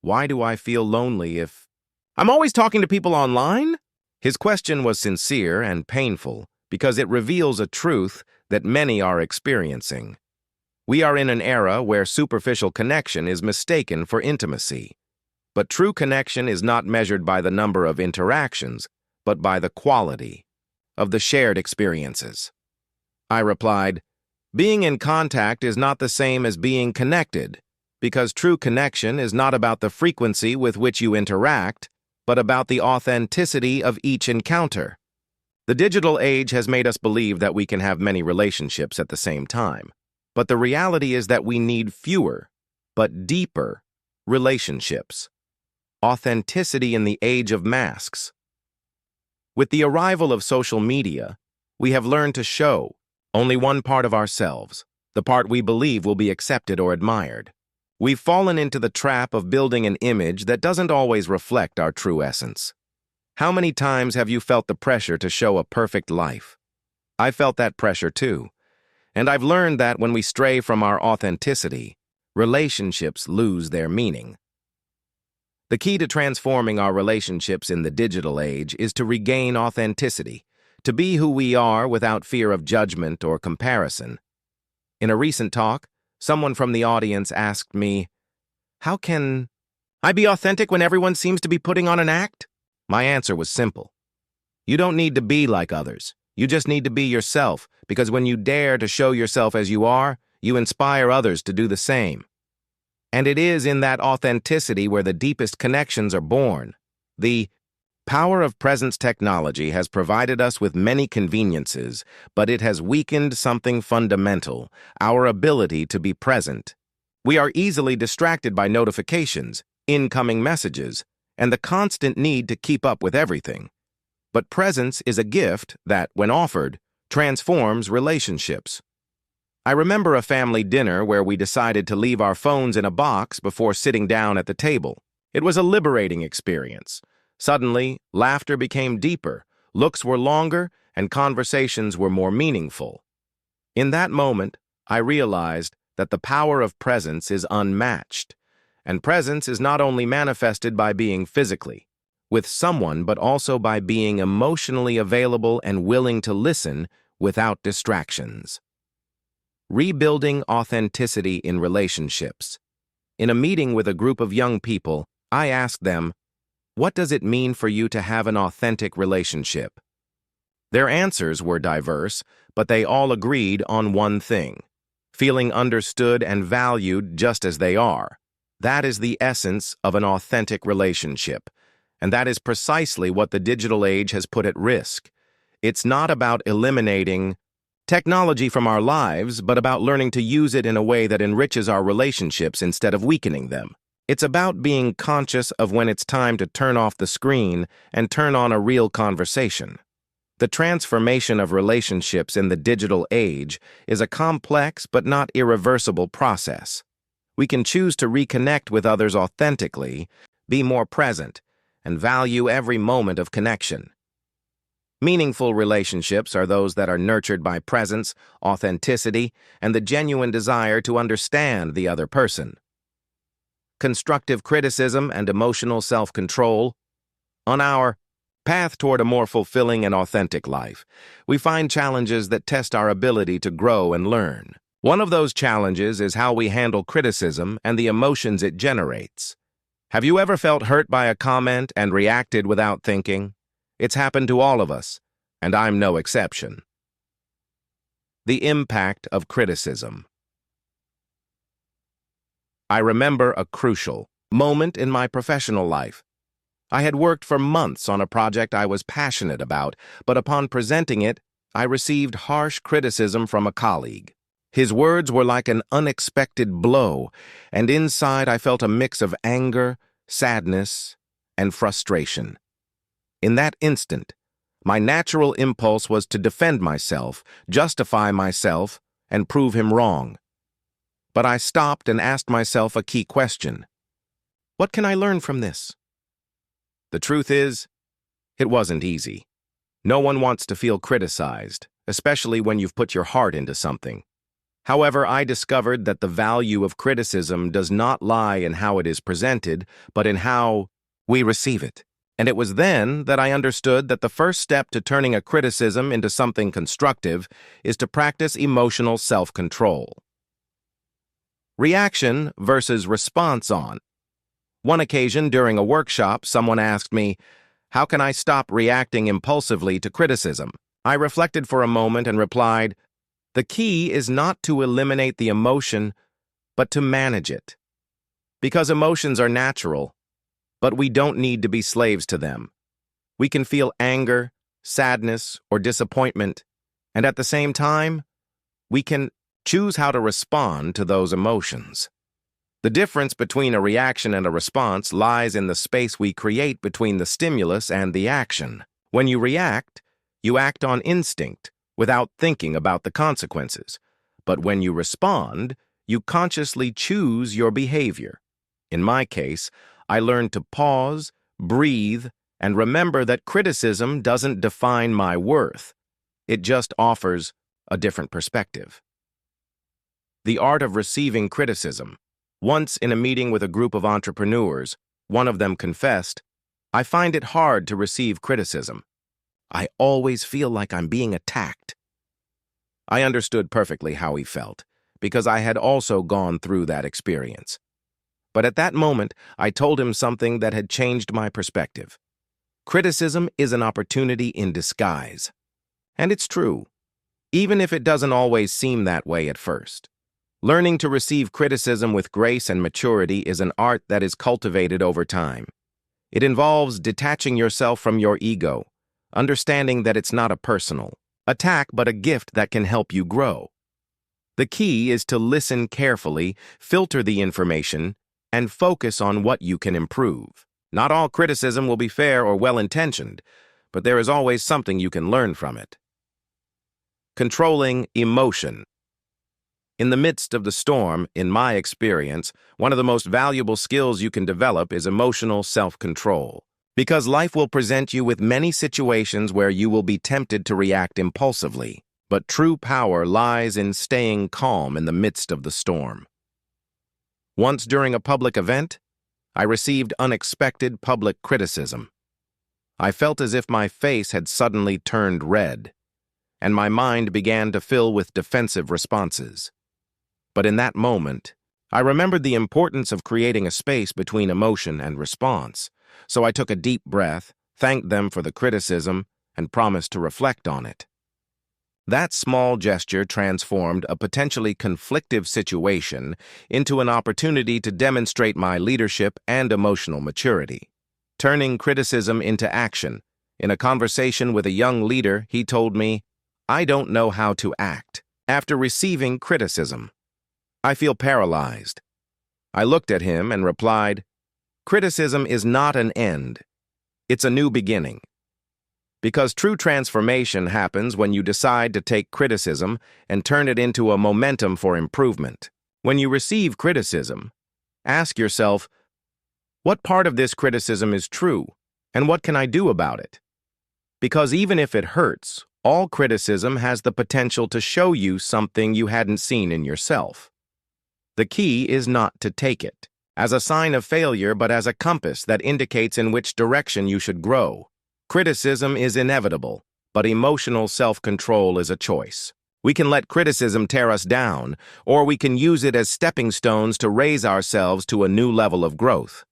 "Why do I feel lonely if I'm always talking to people online?" His question was sincere and painful because it reveals a truth that many are experiencing. We are in an era where superficial connection is mistaken for intimacy. But true connection is not measured by the number of interactions, but by the quality of the shared experiences. I replied, "Being in contact is not the same as being connected, because true connection is not about the frequency with which you interact, but about the authenticity of each encounter." The digital age has made us believe that we can have many relationships at the same time, but the reality is that we need fewer, but deeper, relationships. Authenticity in the age of masks. With the arrival of social media, we have learned to show only one part of ourselves, the part we believe will be accepted or admired. We've fallen into the trap of building an image that doesn't always reflect our true essence. How many times have you felt the pressure to show a perfect life? I felt that pressure too, and I've learned that when we stray from our authenticity, relationships lose their meaning. The key to transforming our relationships in the digital age is to regain authenticity, to be who we are without fear of judgment or comparison. In a recent talk, someone from the audience asked me, "How can I be authentic when everyone seems to be putting on an act?" My answer was simple. You don't need to be like others. You just need to be yourself, because when you dare to show yourself as you are, you inspire others to do the same. And it is in that authenticity where the deepest connections are born. The power of presence technology has provided us with many conveniences, but it has weakened something fundamental, our ability to be present. We are easily distracted by notifications, incoming messages, and the constant need to keep up with everything. But presence is a gift that, when offered, transforms relationships. I remember a family dinner where we decided to leave our phones in a box before sitting down at the table. It was a liberating experience. Suddenly, laughter became deeper, looks were longer, and conversations were more meaningful. In that moment, I realized that the power of presence is unmatched. And presence is not only manifested by being physically with someone, but also by being emotionally available and willing to listen without distractions. Rebuilding authenticity in relationships. In a meeting with a group of young people, I asked them, "What does it mean for you to have an authentic relationship?" Their answers were diverse, but they all agreed on one thing: feeling understood and valued just as they are. That is the essence of an authentic relationship, and that is precisely what the digital age has put at risk. It's not about eliminating technology from our lives, but about learning to use it in a way that enriches our relationships instead of weakening them. It's about being conscious of when it's time to turn off the screen and turn on a real conversation. The transformation of relationships in the digital age is a complex but not irreversible process. We can choose to reconnect with others authentically, be more present, and value every moment of connection. Meaningful relationships are those that are nurtured by presence, authenticity, and the genuine desire to understand the other person. Constructive criticism and emotional self-control. On our path toward a more fulfilling and authentic life, we find challenges that test our ability to grow and learn. One of those challenges is how we handle criticism and the emotions it generates. Have you ever felt hurt by a comment and reacted without thinking? It's happened to all of us, and I'm no exception. The impact of criticism. I remember a crucial moment in my professional life. I had worked for months on a project I was passionate about, but upon presenting it, I received harsh criticism from a colleague. His words were like an unexpected blow, and inside I felt a mix of anger, sadness, and frustration. In that instant, my natural impulse was to defend myself, justify myself, and prove him wrong. But I stopped and asked myself a key question. What can I learn from this? The truth is, it wasn't easy. No one wants to feel criticized, especially when you've put your heart into something. However, I discovered that the value of criticism does not lie in how it is presented, but in how we receive it. And it was then that I understood that the first step to turning a criticism into something constructive is to practice emotional self-control. Reaction versus response on. One occasion during a workshop, someone asked me, "How can I stop reacting impulsively to criticism?" I reflected for a moment and replied, "The key is not to eliminate the emotion, but to manage it. Because emotions are natural, but we don't need to be slaves to them. We can feel anger, sadness, or disappointment, and at the same time, we can choose how to respond to those emotions. The difference between a reaction and a response lies in the space we create between the stimulus and the action. When you react on instinct, without thinking about the consequences. But when you respond, you consciously choose your behavior. In my case, I learned to pause, breathe, and remember that criticism doesn't define my worth. It just offers a different perspective. The art of receiving criticism. Once in a meeting with a group of entrepreneurs, one of them confessed, "I find it hard to receive criticism. I always feel like I'm being attacked. I understood perfectly how he felt, because I had also gone through that experience. But at that moment, I told him something that had changed my perspective. Criticism is an opportunity in disguise. And it's true, even if it doesn't always seem that way at first. Learning to receive criticism with grace and maturity is an art that is cultivated over time. It involves detaching yourself from your ego, understanding that it's not a personal attack but a gift that can help you grow. The key is to listen carefully, filter the information, and focus on what you can improve. Not all criticism will be fair or well-intentioned, but there is always something you can learn from it. Controlling emotion. In the midst of the storm, in my experience, one of the most valuable skills you can develop is emotional self-control. Because life will present you with many situations where you will be tempted to react impulsively, but true power lies in staying calm in the midst of the storm. Once during a public event, I received unexpected public criticism. I felt as if my face had suddenly turned red, and my mind began to fill with defensive responses. But in that moment, I remembered the importance of creating a space between emotion and response, so I took a deep breath, thanked them for the criticism, and promised to reflect on it. That small gesture transformed a potentially conflictive situation into an opportunity to demonstrate my leadership and emotional maturity. Turning criticism into action. In a conversation with a young leader, he told me, "I don't know how to act after receiving criticism. I feel paralyzed." I looked at him and replied, "Criticism is not an end. It's a new beginning." Because true transformation happens when you decide to take criticism and turn it into a momentum for improvement. When you receive criticism, ask yourself, what part of this criticism is true, and what can I do about it? Because even if it hurts, all criticism has the potential to show you something you hadn't seen in yourself. The key is not to take it as a sign of failure, but as a compass that indicates in which direction you should grow. Criticism is inevitable, but emotional self-control is a choice. We can let criticism tear us down, or we can use it as stepping stones to raise ourselves to a new level of growth.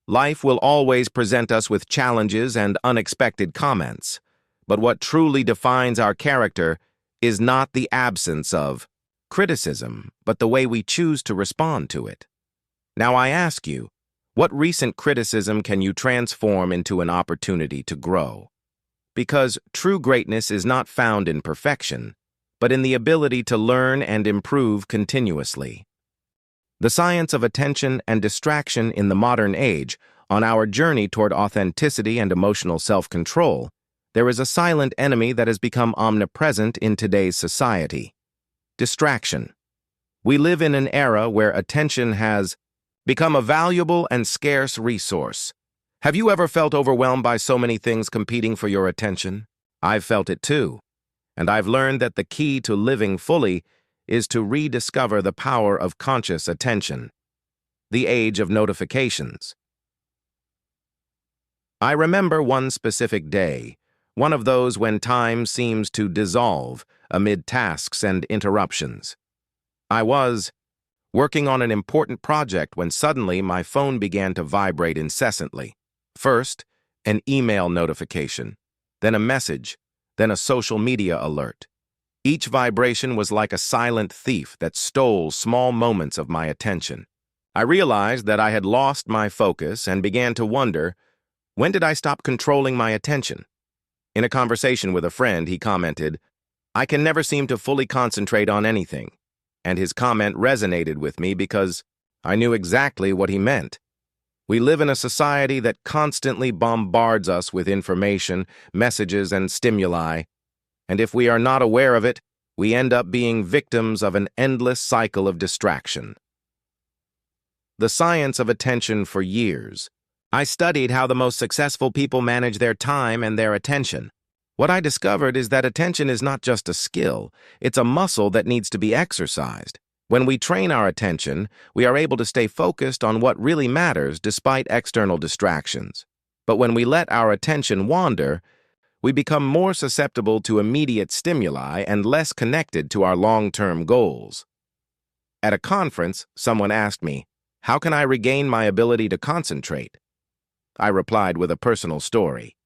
Life will always present us with challenges and unexpected comments, but what truly defines our character is not the absence of criticism, but the way we choose to respond to it. Now I ask you, what recent criticism can you transform into an opportunity to grow? Because true greatness is not found in perfection, but in the ability to learn and improve continuously. The science of attention and distraction in the modern age, on our journey toward authenticity and emotional self-control, there is a silent enemy that has become omnipresent in today's society: distraction. We live in an era where attention has become a valuable and scarce resource. Have you ever felt overwhelmed by so many things competing for your attention? I've felt it too, and I've learned that the key to living fully is to rediscover the power of conscious attention. The age of notifications. I remember one specific day, one of those when time seems to dissolve amid tasks and interruptions. I was working on an important project when suddenly my phone began to vibrate incessantly. First, an email notification, then a message, then a social media alert. Each vibration was like a silent thief that stole small moments of my attention. I realized that I had lost my focus and began to wonder, when did I stop controlling my attention? In a conversation with a friend, he commented, "I can never seem to fully concentrate on anything." And his comment resonated with me because I knew exactly what he meant. We live in a society that constantly bombards us with information, messages, and stimuli, and if we are not aware of it, we end up being victims of an endless cycle of distraction. The science of attention for years. I studied how the most successful people manage their time and their attention. What I discovered is that attention is not just a skill, it's a muscle that needs to be exercised. When we train our attention, we are able to stay focused on what really matters despite external distractions. But when we let our attention wander, we become more susceptible to immediate stimuli and less connected to our long-term goals. At a conference, someone asked me, "How can I regain my ability to concentrate?" I replied with a personal story.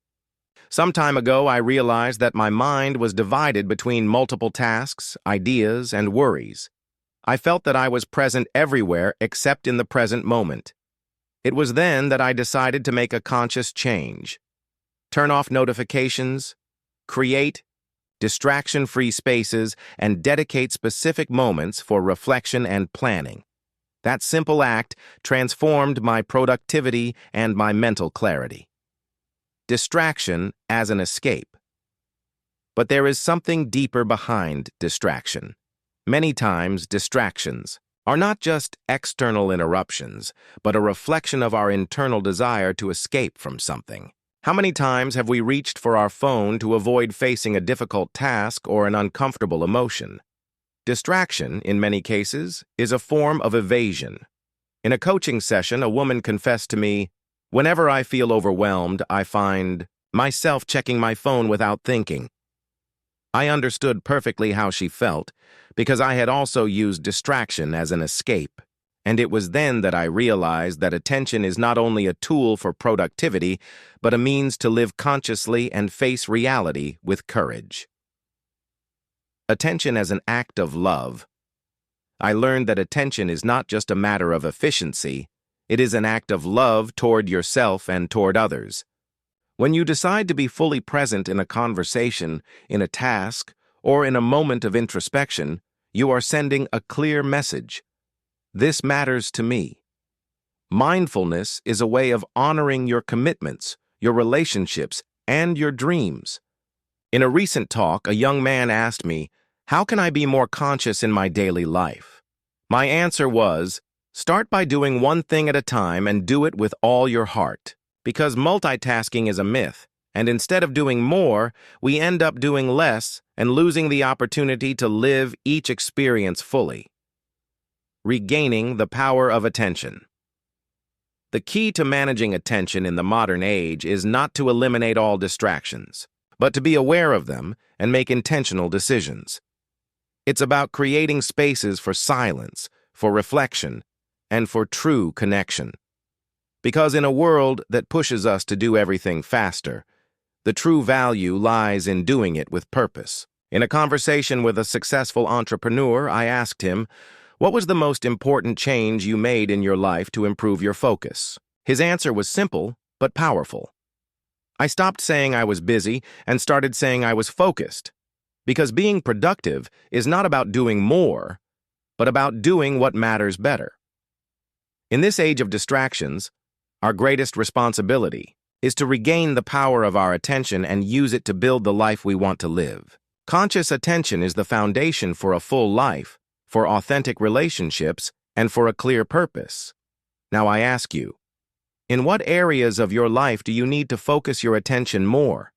Some time ago, I realized that my mind was divided between multiple tasks, ideas, and worries. I felt that I was present everywhere except in the present moment. It was then that I decided to make a conscious change. Turn off notifications, create distraction-free spaces, and dedicate specific moments for reflection and planning. That simple act transformed my productivity and my mental clarity. Distraction as an escape. But there is something deeper behind distraction. Many times, distractions are not just external interruptions, but a reflection of our internal desire to escape from something. How many times have we reached for our phone to avoid facing a difficult task or an uncomfortable emotion? Distraction, in many cases, is a form of evasion. In a coaching session, a woman confessed to me, "Whenever I feel overwhelmed, I find myself checking my phone without thinking." I understood perfectly how she felt, because I had also used distraction as an escape. And it was then that I realized that attention is not only a tool for productivity, but a means to live consciously and face reality with courage. Attention as an act of love. I learned that attention is not just a matter of efficiency, it is an act of love toward yourself and toward others. When you decide to be fully present in a conversation, in a task, or in a moment of introspection, you are sending a clear message. This matters to me. Mindfulness is a way of honoring your commitments, your relationships, and your dreams. In a recent talk, a young man asked me, "How can I be more conscious in my daily life?" My answer was, start by doing one thing at a time and do it with all your heart. Because multitasking is a myth, and instead of doing more, we end up doing less and losing the opportunity to live each experience fully. Regaining the power of attention. The key to managing attention in the modern age is not to eliminate all distractions, but to be aware of them and make intentional decisions. It's about creating spaces for silence, for reflection, and for true connection. Because in a world that pushes us to do everything faster, the true value lies in doing it with purpose. In a conversation with a successful entrepreneur, I asked him, "What was the most important change you made in your life to improve your focus?" His answer was simple, but powerful. I stopped saying I was busy and started saying I was focused. Because being productive is not about doing more, but about doing what matters better. In this age of distractions, our greatest responsibility is to regain the power of our attention and use it to build the life we want to live. Conscious attention is the foundation for a full life, for authentic relationships, and for a clear purpose. Now I ask you, in what areas of your life do you need to focus your attention more?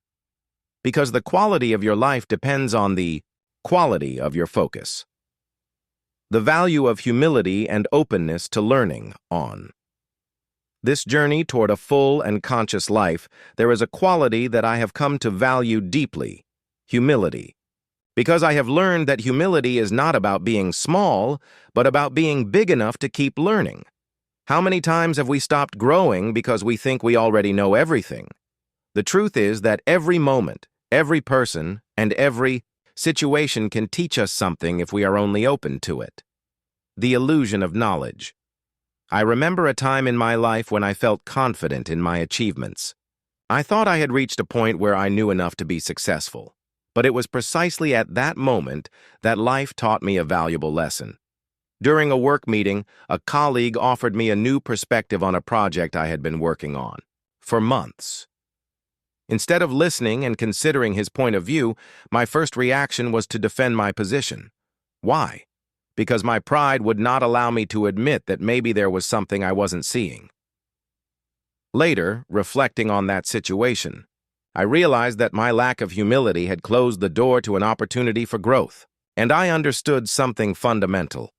Because the quality of your life depends on the quality of your focus. The value of humility and openness to learning on. This journey toward a full and conscious life, there is a quality that I have come to value deeply: humility. Because I have learned that humility is not about being small, but about being big enough to keep learning. How many times have we stopped growing because we think we already know everything? The truth is that every moment, every person, and every situation can teach us something if we are only open to it. The illusion of knowledge. I remember a time in my life when I felt confident in my achievements. I thought I had reached a point where I knew enough to be successful. But it was precisely at that moment that life taught me a valuable lesson. During a work meeting, a colleague offered me a new perspective on a project I had been working on for months. Instead of listening and considering his point of view, my first reaction was to defend my position. Why? Because my pride would not allow me to admit that maybe there was something I wasn't seeing. Later, reflecting on that situation, I realized that my lack of humility had closed the door to an opportunity for growth, and I understood something fundamental.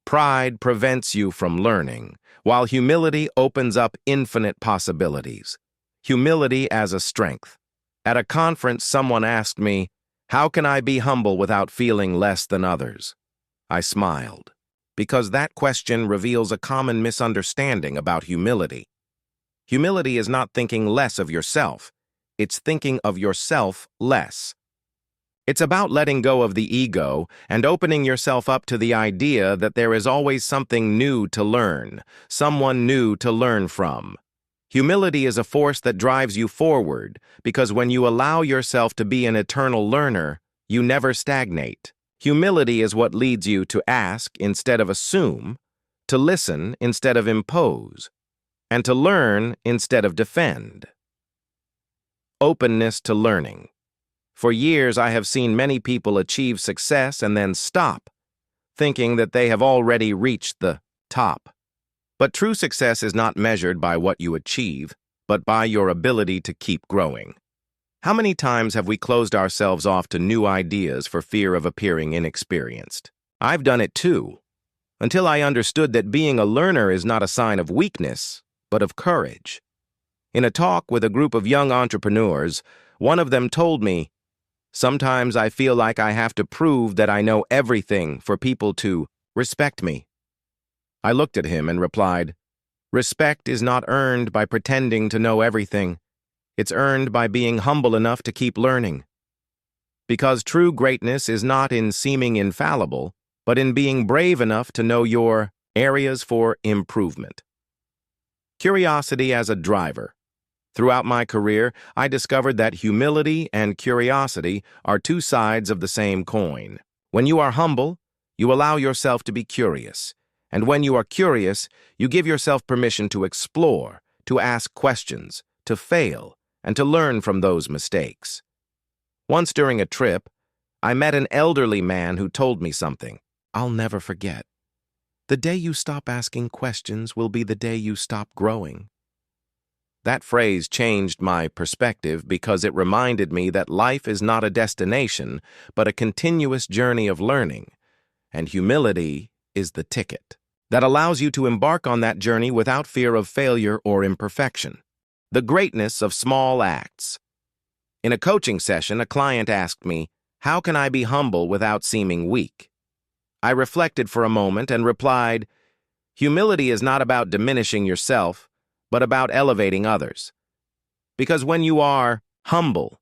Pride prevents you from learning, while humility opens up infinite possibilities. Humility as a strength. At a conference, someone asked me, "How can I be humble without feeling less than others?" I smiled, because that question reveals a common misunderstanding about humility. Humility is not thinking less of yourself, it's thinking of yourself less. It's about letting go of the ego and opening yourself up to the idea that there is always something new to learn, someone new to learn from. Humility is a force that drives you forward, because when you allow yourself to be an eternal learner, you never stagnate. Humility is what leads you to ask instead of assume, to listen instead of impose, and to learn instead of defend. Openness to learning. For years, I have seen many people achieve success and then stop, thinking that they have already reached the top. But true success is not measured by what you achieve, but by your ability to keep growing. How many times have we closed ourselves off to new ideas for fear of appearing inexperienced? I've done it too, until I understood that being a learner is not a sign of weakness, but of courage. In a talk with a group of young entrepreneurs, one of them told me, "Sometimes I feel like I have to prove that I know everything for people to respect me." I looked at him and replied, "Respect is not earned by pretending to know everything. It's earned by being humble enough to keep learning." Because true greatness is not in seeming infallible, but in being brave enough to know your areas for improvement. Curiosity as a driver. Throughout my career, I discovered that humility and curiosity are two sides of the same coin. When you are humble, you allow yourself to be curious. And when you are curious, you give yourself permission to explore, to ask questions, to fail, and to learn from those mistakes. Once during a trip, I met an elderly man who told me something I'll never forget. "The day you stop asking questions will be the day you stop growing." That phrase changed my perspective because it reminded me that life is not a destination, but a continuous journey of learning, and humility is the ticket that allows you to embark on that journey without fear of failure or imperfection. The greatness of small acts. In a coaching session, a client asked me, "How can I be humble without seeming weak?" I reflected for a moment and replied, "Humility is not about diminishing yourself, but about elevating others." Because when you are humble,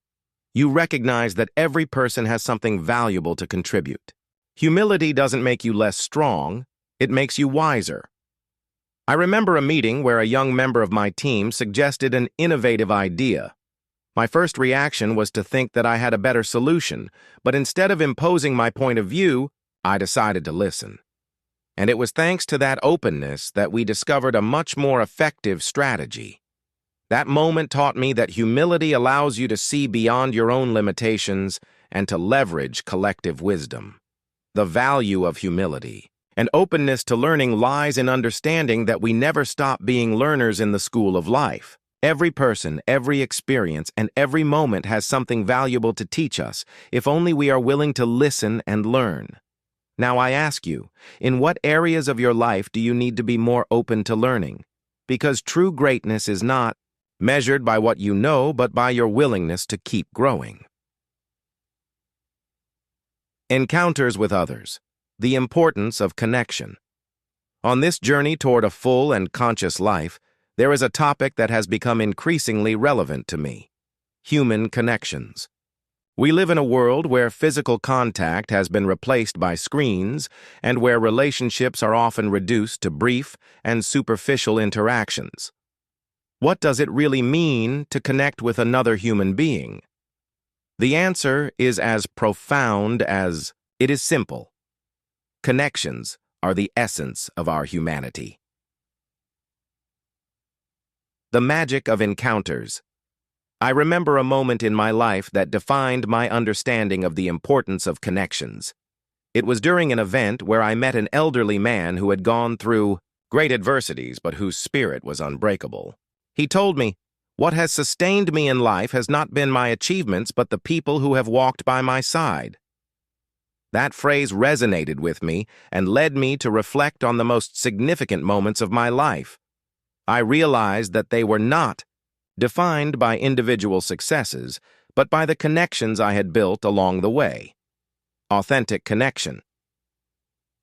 you recognize that every person has something valuable to contribute. Humility doesn't make you less strong, it makes you wiser. I remember a meeting where a young member of my team suggested an innovative idea. My first reaction was to think that I had a better solution, but instead of imposing my point of view, I decided to listen. And it was thanks to that openness that we discovered a much more effective strategy. That moment taught me that humility allows you to see beyond your own limitations and to leverage collective wisdom. The value of humility and openness to learning lies in understanding that we never stop being learners in the school of life. Every person, every experience, and every moment has something valuable to teach us, if only we are willing to listen and learn. Now I ask you, in what areas of your life do you need to be more open to learning? Because true greatness is not measured by what you know, but by your willingness to keep growing. Encounters with others. The importance of connection. On this journey toward a full and conscious life, there is a topic that has become increasingly relevant to me: human connections. We live in a world where physical contact has been replaced by screens and where relationships are often reduced to brief and superficial interactions. What does it really mean to connect with another human being? The answer is as profound as it is simple. Connections are the essence of our humanity. The magic of encounters. I remember a moment in my life that defined my understanding of the importance of connections. It was during an event where I met an elderly man who had gone through great adversities but whose spirit was unbreakable. He told me, "What has sustained me in life has not been my achievements but the people who have walked by my side." That phrase resonated with me and led me to reflect on the most significant moments of my life. I realized that they were not defined by individual successes, but by the connections I had built along the way. Authentic connection.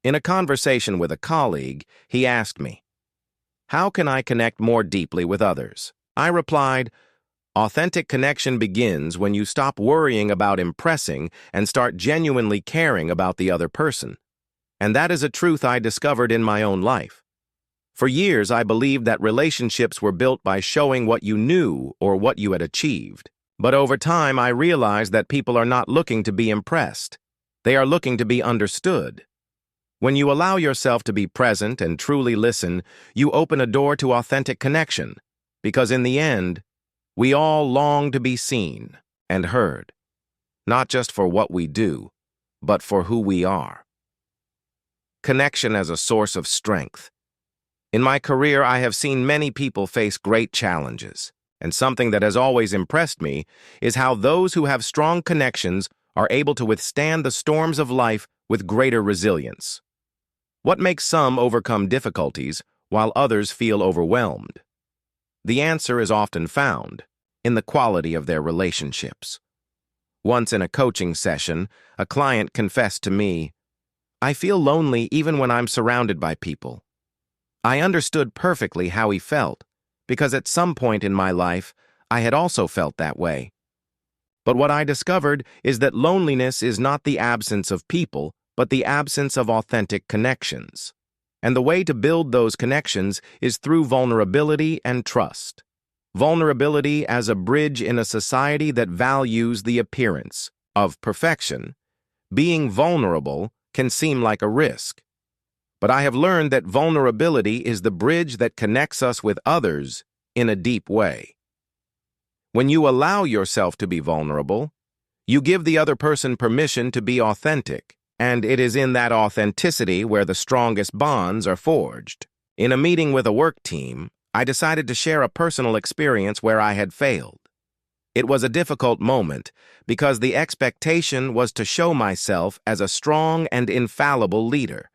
In a conversation with a colleague, he asked me, "How can I connect more deeply with others?" I replied, "Authentic connection begins when you stop worrying about impressing and start genuinely caring about the other person." And that is a truth I discovered in my own life. For years, I believed that relationships were built by showing what you knew or what you had achieved. But over time, I realized that people are not looking to be impressed. They are looking to be understood. When you allow yourself to be present and truly listen, you open a door to authentic connection, because in the end, we all long to be seen and heard, not just for what we do, but for who we are. Connection as a source of strength. In my career, I have seen many people face great challenges, and something that has always impressed me is how those who have strong connections are able to withstand the storms of life with greater resilience. What makes some overcome difficulties while others feel overwhelmed? The answer is often found in the quality of their relationships. Once in a coaching session, a client confessed to me, "I feel lonely even when I'm surrounded by people." I understood perfectly how he felt, because at some point in my life, I had also felt that way. But what I discovered is that loneliness is not the absence of people, but the absence of authentic connections. And the way to build those connections is through vulnerability and trust. Vulnerability as a bridge in a society that values the appearance of perfection. Being vulnerable can seem like a risk. But I have learned that vulnerability is the bridge that connects us with others in a deep way. When you allow yourself to be vulnerable, you give the other person permission to be authentic, and it is in that authenticity where the strongest bonds are forged. In a meeting with a work team, I decided to share a personal experience where I had failed. It was a difficult moment because the expectation was to show myself as a strong and infallible leader.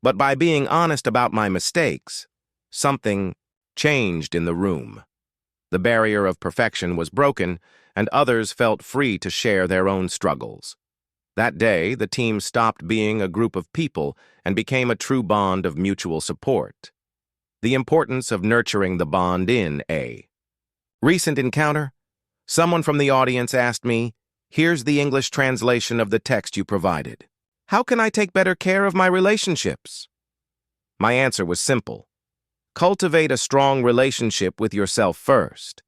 But by being honest about my mistakes, something changed in the room. The barrier of perfection was broken, and others felt free to share their own struggles. That day, the team stopped being a group of people and became a true bond of mutual support. The importance of nurturing the bond in a recent encounter. Someone from the audience asked me, "Here's the English translation of the text you provided. How can I take better care of my relationships?" My answer was simple. Cultivate a strong relationship with yourself first.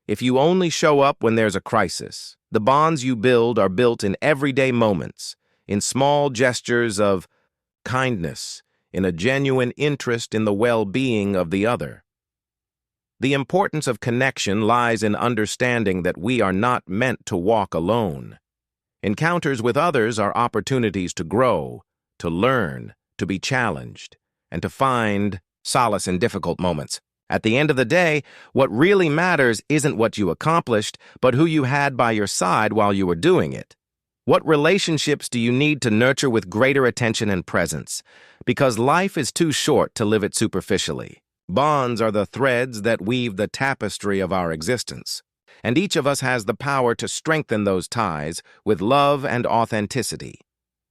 If you only show up when there's a crisis, the bonds you build are built in everyday moments, in small gestures of kindness, in a genuine interest in the well-being of the other. The importance of connection lies in understanding that we are not meant to walk alone. Encounters with others are opportunities to grow, to learn, to be challenged, and to find solace in difficult moments. At the end of the day, what really matters isn't what you accomplished, but who you had by your side while you were doing it. What relationships do you need to nurture with greater attention and presence? Because life is too short to live it superficially. Bonds are the threads that weave the tapestry of our existence, and each of us has the power to strengthen those ties with love and authenticity.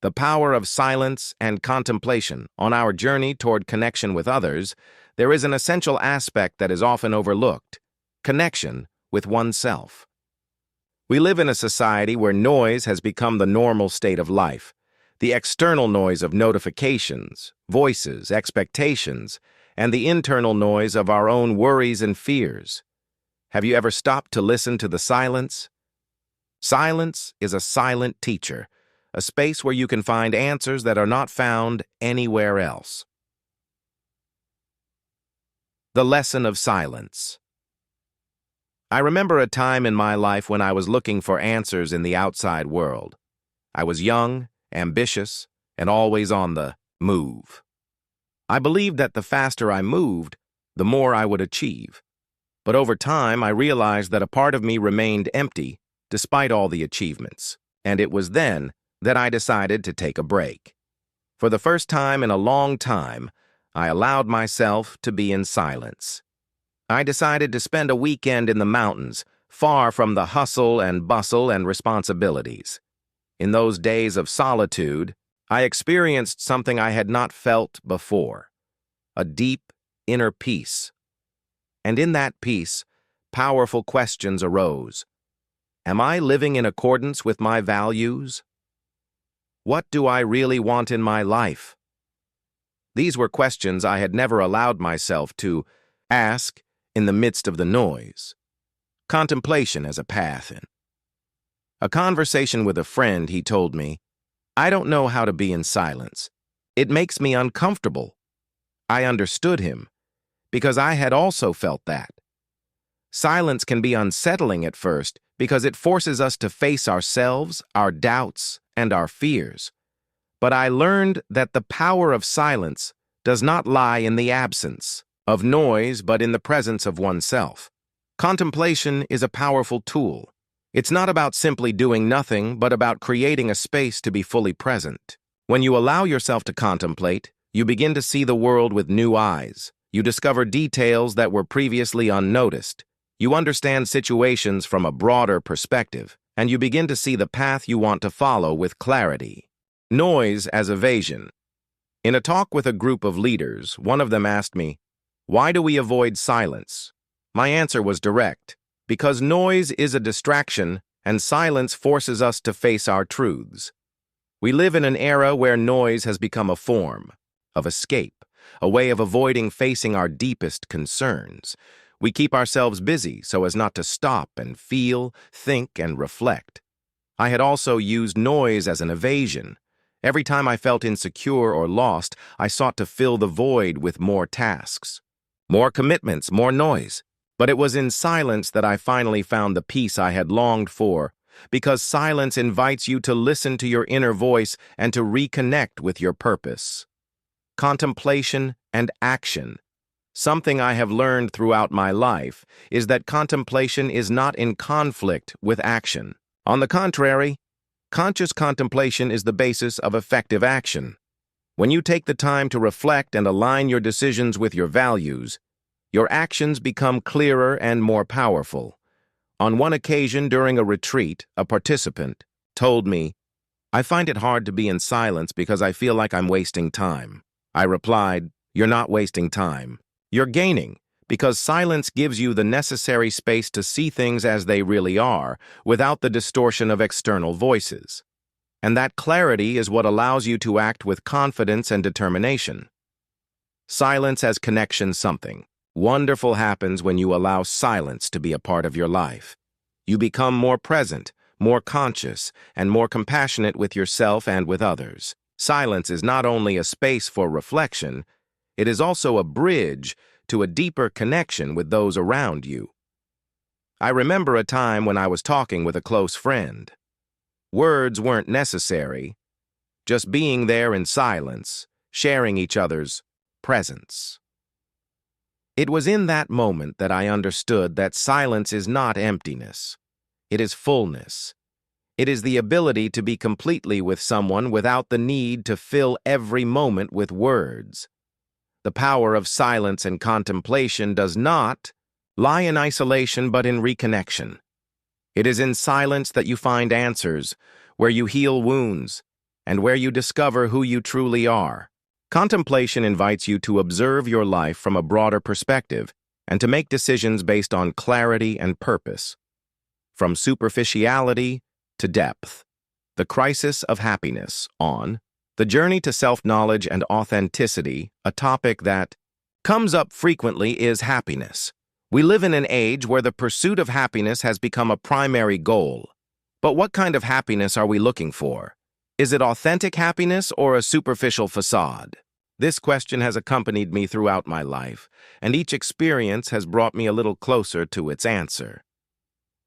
The power of silence and contemplation. On our journey toward connection with others, there is an essential aspect that is often overlooked: connection with oneself. We live in a society where noise has become the normal state of life. The external noise of notifications, voices, expectations, and the internal noise of our own worries and fears. Have you ever stopped to listen to the silence? Silence is a silent teacher, a space where you can find answers that are not found anywhere else. The lesson of silence. I remember a time in my life when I was looking for answers in the outside world. I was young, ambitious, and always on the move. I believed that the faster I moved, the more I would achieve. But over time, I realized that a part of me remained empty despite all the achievements, and it was then that I decided to take a break. For the first time in a long time, I allowed myself to be in silence. I decided to spend a weekend in the mountains, far from the hustle and bustle and responsibilities. In those days of solitude, I experienced something I had not felt before, a deep inner peace. And in that peace, powerful questions arose. Am I living in accordance with my values? What do I really want in my life? These were questions I had never allowed myself to ask in the midst of the noise. Contemplation as a path in. A conversation with a friend, he told me, "I don't know how to be in silence. It makes me uncomfortable." I understood him, because I had also felt that. Silence can be unsettling at first because it forces us to face ourselves, our doubts, and our fears. But I learned that the power of silence does not lie in the absence of noise, but in the presence of oneself. Contemplation is a powerful tool. It's not about simply doing nothing, but about creating a space to be fully present. When you allow yourself to contemplate, you begin to see the world with new eyes. You discover details that were previously unnoticed. You understand situations from a broader perspective, and you begin to see the path you want to follow with clarity. Noise as evasion. In a talk with a group of leaders, one of them asked me, "Why do we avoid silence?" My answer was direct. Because noise is a distraction, and silence forces us to face our truths. We live in an era where noise has become a form of escape, a way of avoiding facing our deepest concerns. We keep ourselves busy so as not to stop and feel, think, and reflect. I had also used noise as an evasion. Every time I felt insecure or lost, I sought to fill the void with more tasks, more commitments, more noise. But it was in silence that I finally found the peace I had longed for, because silence invites you to listen to your inner voice and to reconnect with your purpose. Contemplation and action. Something I have learned throughout my life is that contemplation is not in conflict with action. On the contrary, conscious contemplation is the basis of effective action. When you take the time to reflect and align your decisions with your values, your actions become clearer and more powerful. On one occasion during a retreat, a participant told me, "I find it hard to be in silence because I feel like I'm wasting time." I replied, "You're not wasting time. You're gaining, because silence gives you the necessary space to see things as they really are, without the distortion of external voices. And that clarity is what allows you to act with confidence and determination." Silence as connection. Something wonderful happens when you allow silence to be a part of your life. You become more present, more conscious, and more compassionate with yourself and with others. Silence is not only a space for reflection, it is also a bridge to a deeper connection with those around you. I remember a time when I was talking with a close friend. Words weren't necessary, just being there in silence, sharing each other's presence. It was in that moment that I understood that silence is not emptiness. It is fullness. It is the ability to be completely with someone without the need to fill every moment with words. The power of silence and contemplation does not lie in isolation but in reconnection. It is in silence that you find answers, where you heal wounds, and where you discover who you truly are. Contemplation invites you to observe your life from a broader perspective and to make decisions based on clarity and purpose. From superficiality to depth. The Crisis of Happiness on The Journey to Self-Knowledge and Authenticity, a topic that comes up frequently, is happiness. We live in an age where the pursuit of happiness has become a primary goal. But what kind of happiness are we looking for? Is it authentic happiness or a superficial facade? This question has accompanied me throughout my life, and each experience has brought me a little closer to its answer.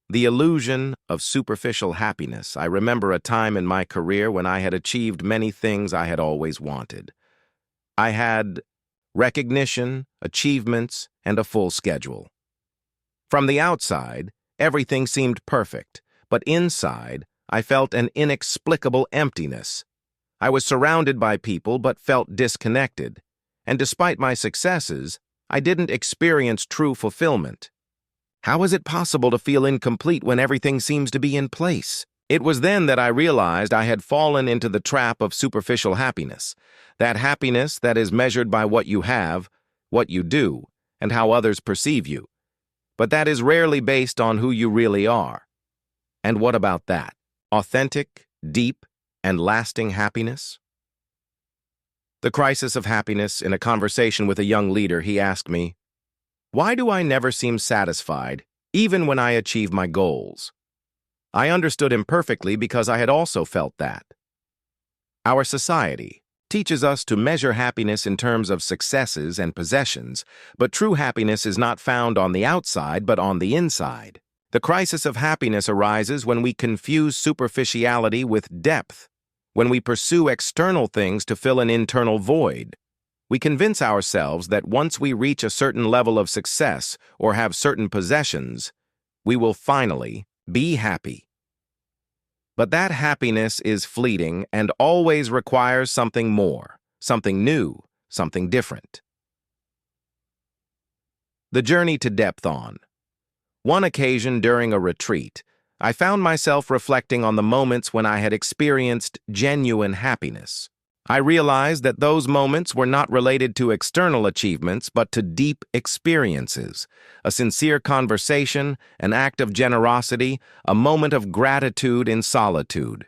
The illusion of superficial happiness. I remember a time in my career when I had achieved many things I had always wanted. I had recognition, achievements, and a full schedule. From the outside, everything seemed perfect, but inside, I felt an inexplicable emptiness. I was surrounded by people but felt disconnected, and despite my successes, I didn't experience true fulfillment. How is it possible to feel incomplete when everything seems to be in place? It was then that I realized I had fallen into the trap of superficial happiness, that happiness that is measured by what you have, what you do, and how others perceive you. But that is rarely based on who you really are. And what about that? Authentic, deep, and lasting happiness? The crisis of happiness. In a conversation with a young leader, he asked me, "Why do I never seem satisfied, even when I achieve my goals?" I understood him perfectly because I had also felt that. Our society teaches us to measure happiness in terms of successes and possessions, but true happiness is not found on the outside but on the inside. The crisis of happiness arises when we confuse superficiality with depth, when we pursue external things to fill an internal void. We convince ourselves that once we reach a certain level of success or have certain possessions, we will finally be happy. But that happiness is fleeting and always requires something more, something new, something different. The journey to depth. On one occasion during a retreat, I found myself reflecting on the moments when I had experienced genuine happiness. I realized that those moments were not related to external achievements but to deep experiences, a sincere conversation, an act of generosity, a moment of gratitude in solitude.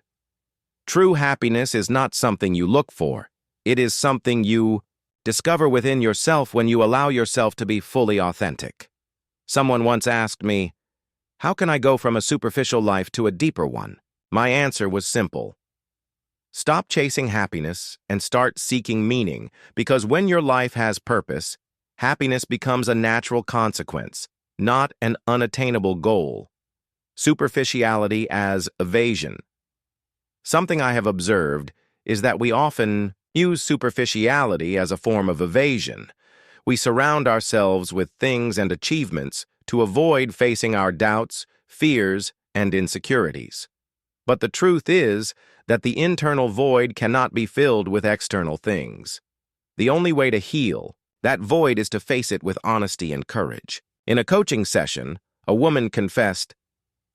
True happiness is not something you look for. It is something you discover within yourself when you allow yourself to be fully authentic. Someone once asked me, "How can I go from a superficial life to a deeper one?" My answer was simple. Stop chasing happiness and start seeking meaning, because when your life has purpose, happiness becomes a natural consequence, not an unattainable goal. Superficiality as evasion. Something I have observed is that we often use superficiality as a form of evasion. We surround ourselves with things and achievements to avoid facing our doubts, fears, and insecurities. But the truth is that the internal void cannot be filled with external things. The only way to heal that void is to face it with honesty and courage. In a coaching session, a woman confessed,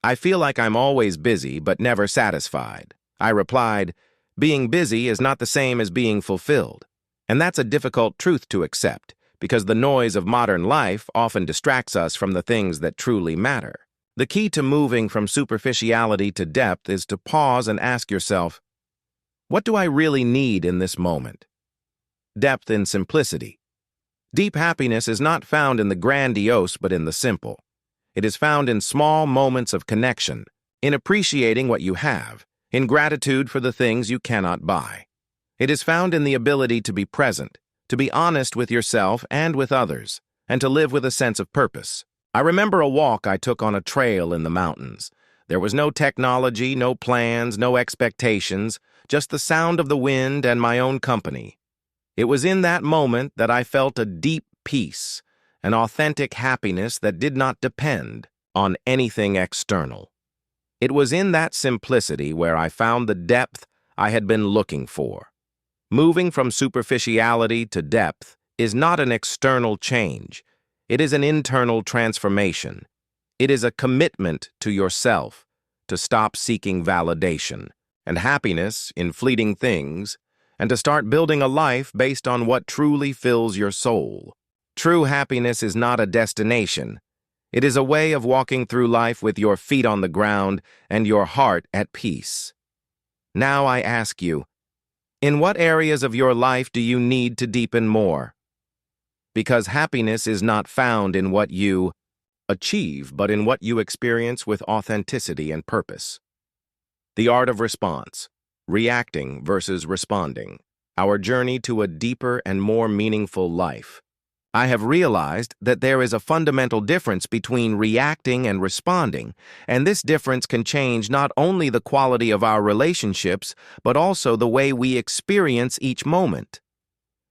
"I feel like I'm always busy but never satisfied." I replied, "Being busy is not the same as being fulfilled." And that's a difficult truth to accept, because the noise of modern life often distracts us from the things that truly matter. The key to moving from superficiality to depth is to pause and ask yourself, what do I really need in this moment? Depth in simplicity. Deep happiness is not found in the grandiose but in the simple. It is found in small moments of connection, in appreciating what you have, in gratitude for the things you cannot buy. It is found in the ability to be present, to be honest with yourself and with others, and to live with a sense of purpose. I remember a walk I took on a trail in the mountains. There was no technology, no plans, no expectations, just the sound of the wind and my own company. It was in that moment that I felt a deep peace, an authentic happiness that did not depend on anything external. It was in that simplicity where I found the depth I had been looking for. Moving from superficiality to depth is not an external change. It is an internal transformation. It is a commitment to yourself, to stop seeking validation and happiness in fleeting things, and to start building a life based on what truly fills your soul. True happiness is not a destination. It is a way of walking through life with your feet on the ground and your heart at peace. Now I ask you, in what areas of your life do you need to deepen more? Because happiness is not found in what you achieve, but in what you experience with authenticity and purpose. The art of response, reacting versus responding, our journey to a deeper and more meaningful life. I have realized that there is a fundamental difference between reacting and responding, and this difference can change not only the quality of our relationships, but also the way we experience each moment.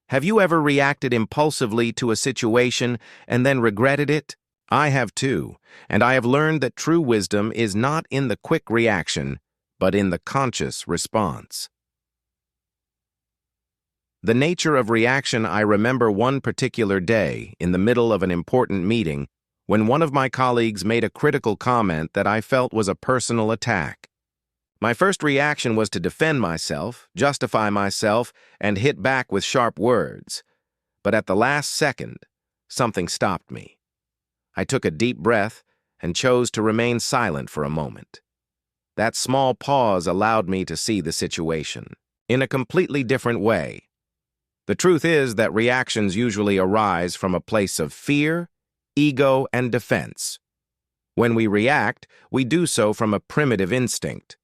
Have you ever reacted impulsively to a situation and then regretted it? I have too, and I have learned that true wisdom is not in the quick reaction, but in the conscious response. The nature of reaction. I remember one particular day, in the middle of an important meeting, when one of my colleagues made a critical comment that I felt was a personal attack. My first reaction was to defend myself, justify myself, and hit back with sharp words. But at the last second, something stopped me. I took a deep breath and chose to remain silent for a moment. That small pause allowed me to see the situation in a completely different way. The truth is that reactions usually arise from a place of fear, ego, and defense. When we react, we do so from a primitive instinct,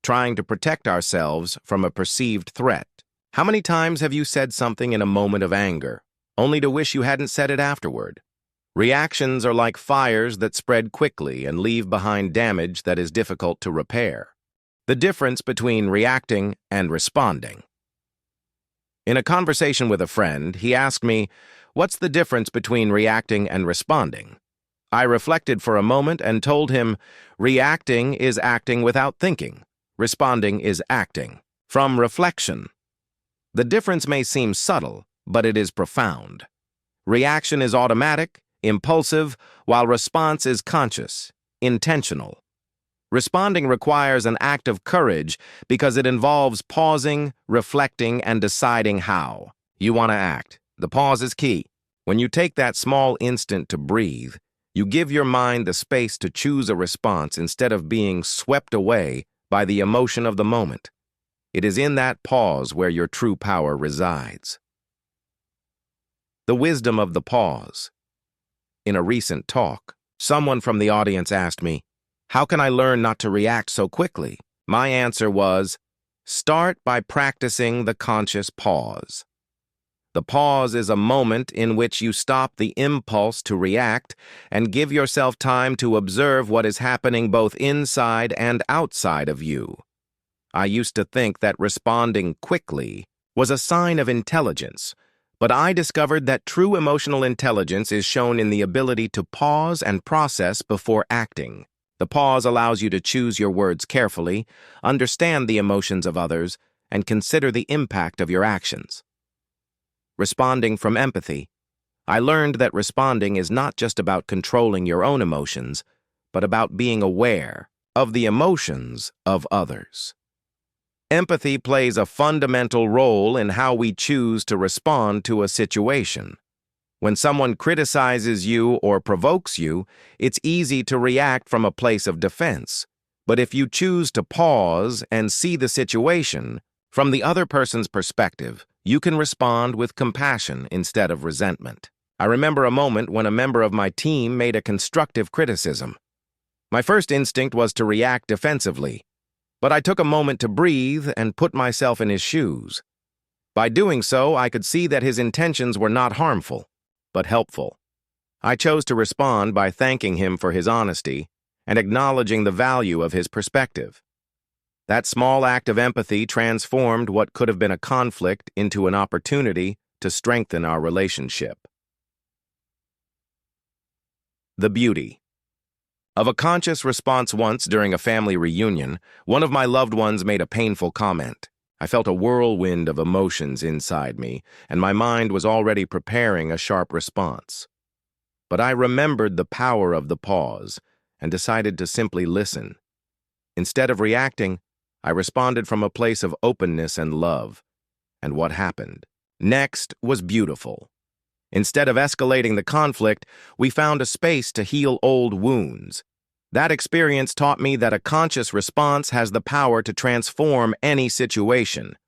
trying to protect ourselves from a perceived threat. How many times have you said something in a moment of anger, only to wish you hadn't said it afterward? Reactions are like fires that spread quickly and leave behind damage that is difficult to repair. The difference between reacting and responding. In a conversation with a friend, he asked me, "What's the difference between reacting and responding?" I reflected for a moment and told him, "Reacting is acting without thinking. Responding is acting from reflection." The difference may seem subtle, but it is profound. Reaction is automatic, impulsive, while response is conscious, intentional. Responding requires an act of courage because it involves pausing, reflecting, and deciding how you want to act. The pause is key. When you take that small instant to breathe, you give your mind the space to choose a response instead of being swept away by the emotion of the moment. It is in that pause where your true power resides. The wisdom of the pause. In a recent talk, someone from the audience asked me, "How can I learn not to react so quickly?" My answer was, start by practicing the conscious pause. The pause is a moment in which you stop the impulse to react and give yourself time to observe what is happening both inside and outside of you. I used to think that responding quickly was a sign of intelligence, but I discovered that true emotional intelligence is shown in the ability to pause and process before acting. The pause allows you to choose your words carefully, understand the emotions of others, and consider the impact of your actions. Responding from empathy. I learned that responding is not just about controlling your own emotions, but about being aware of the emotions of others. Empathy plays a fundamental role in how we choose to respond to a situation. When someone criticizes you or provokes you, it's easy to react from a place of defense. But if you choose to pause and see the situation from the other person's perspective, you can respond with compassion instead of resentment. I remember a moment when a member of my team made a constructive criticism. My first instinct was to react defensively, but I took a moment to breathe and put myself in his shoes. By doing so, I could see that his intentions were not harmful, but helpful. I chose to respond by thanking him for his honesty and acknowledging the value of his perspective. That small act of empathy transformed what could have been a conflict into an opportunity to strengthen our relationship. The beauty of a conscious response. Once during a family reunion, one of my loved ones made a painful comment. I felt a whirlwind of emotions inside me, and my mind was already preparing a sharp response. But I remembered the power of the pause and decided to simply listen. Instead of reacting, I responded from a place of openness and love. And what happened next was beautiful. Instead of escalating the conflict, we found a space to heal old wounds. That experience taught me that a conscious response has the power to transform any situation.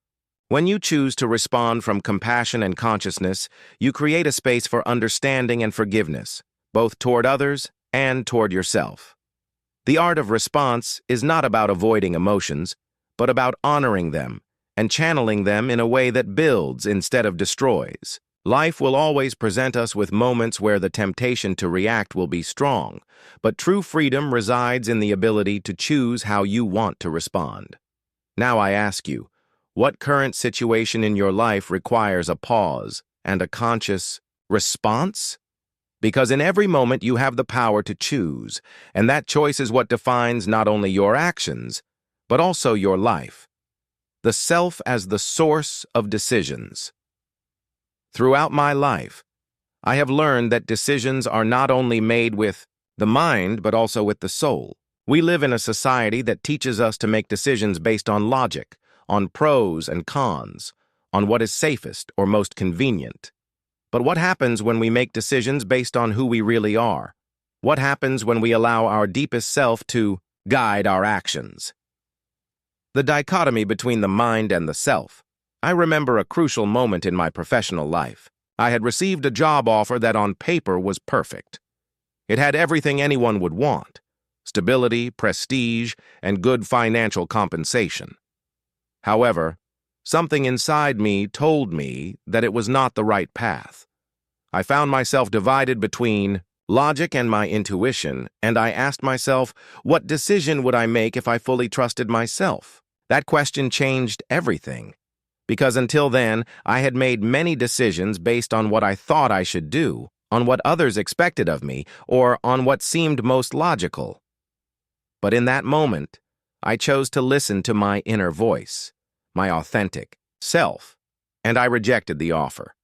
When you choose to respond from compassion and consciousness, you create a space for understanding and forgiveness, both toward others and toward yourself. The art of response is not about avoiding emotions, but about honoring them and channeling them in a way that builds instead of destroys. Life will always present us with moments where the temptation to react will be strong, but true freedom resides in the ability to choose how you want to respond. Now I ask you, what current situation in your life requires a pause and a conscious response? Because in every moment you have the power to choose, and that choice is what defines not only your actions, but also your life. The self as the source of decisions. Throughout my life, I have learned that decisions are not only made with the mind, but also with the soul. We live in a society that teaches us to make decisions based on logic, on pros and cons, on what is safest or most convenient. But what happens when we make decisions based on who we really are? What happens when we allow our deepest self to guide our actions? The dichotomy between the mind and the self. I remember a crucial moment in my professional life. I had received a job offer that on paper was perfect. It had everything anyone would want: stability, prestige, and good financial compensation. However, something inside me told me that it was not the right path. I found myself divided between logic and my intuition, and I asked myself, what decision would I make if I fully trusted myself? That question changed everything, because until then, I had made many decisions based on what I thought I should do, on what others expected of me, or on what seemed most logical. But in that moment, I chose to listen to my inner voice, my authentic self, and I rejected the offer.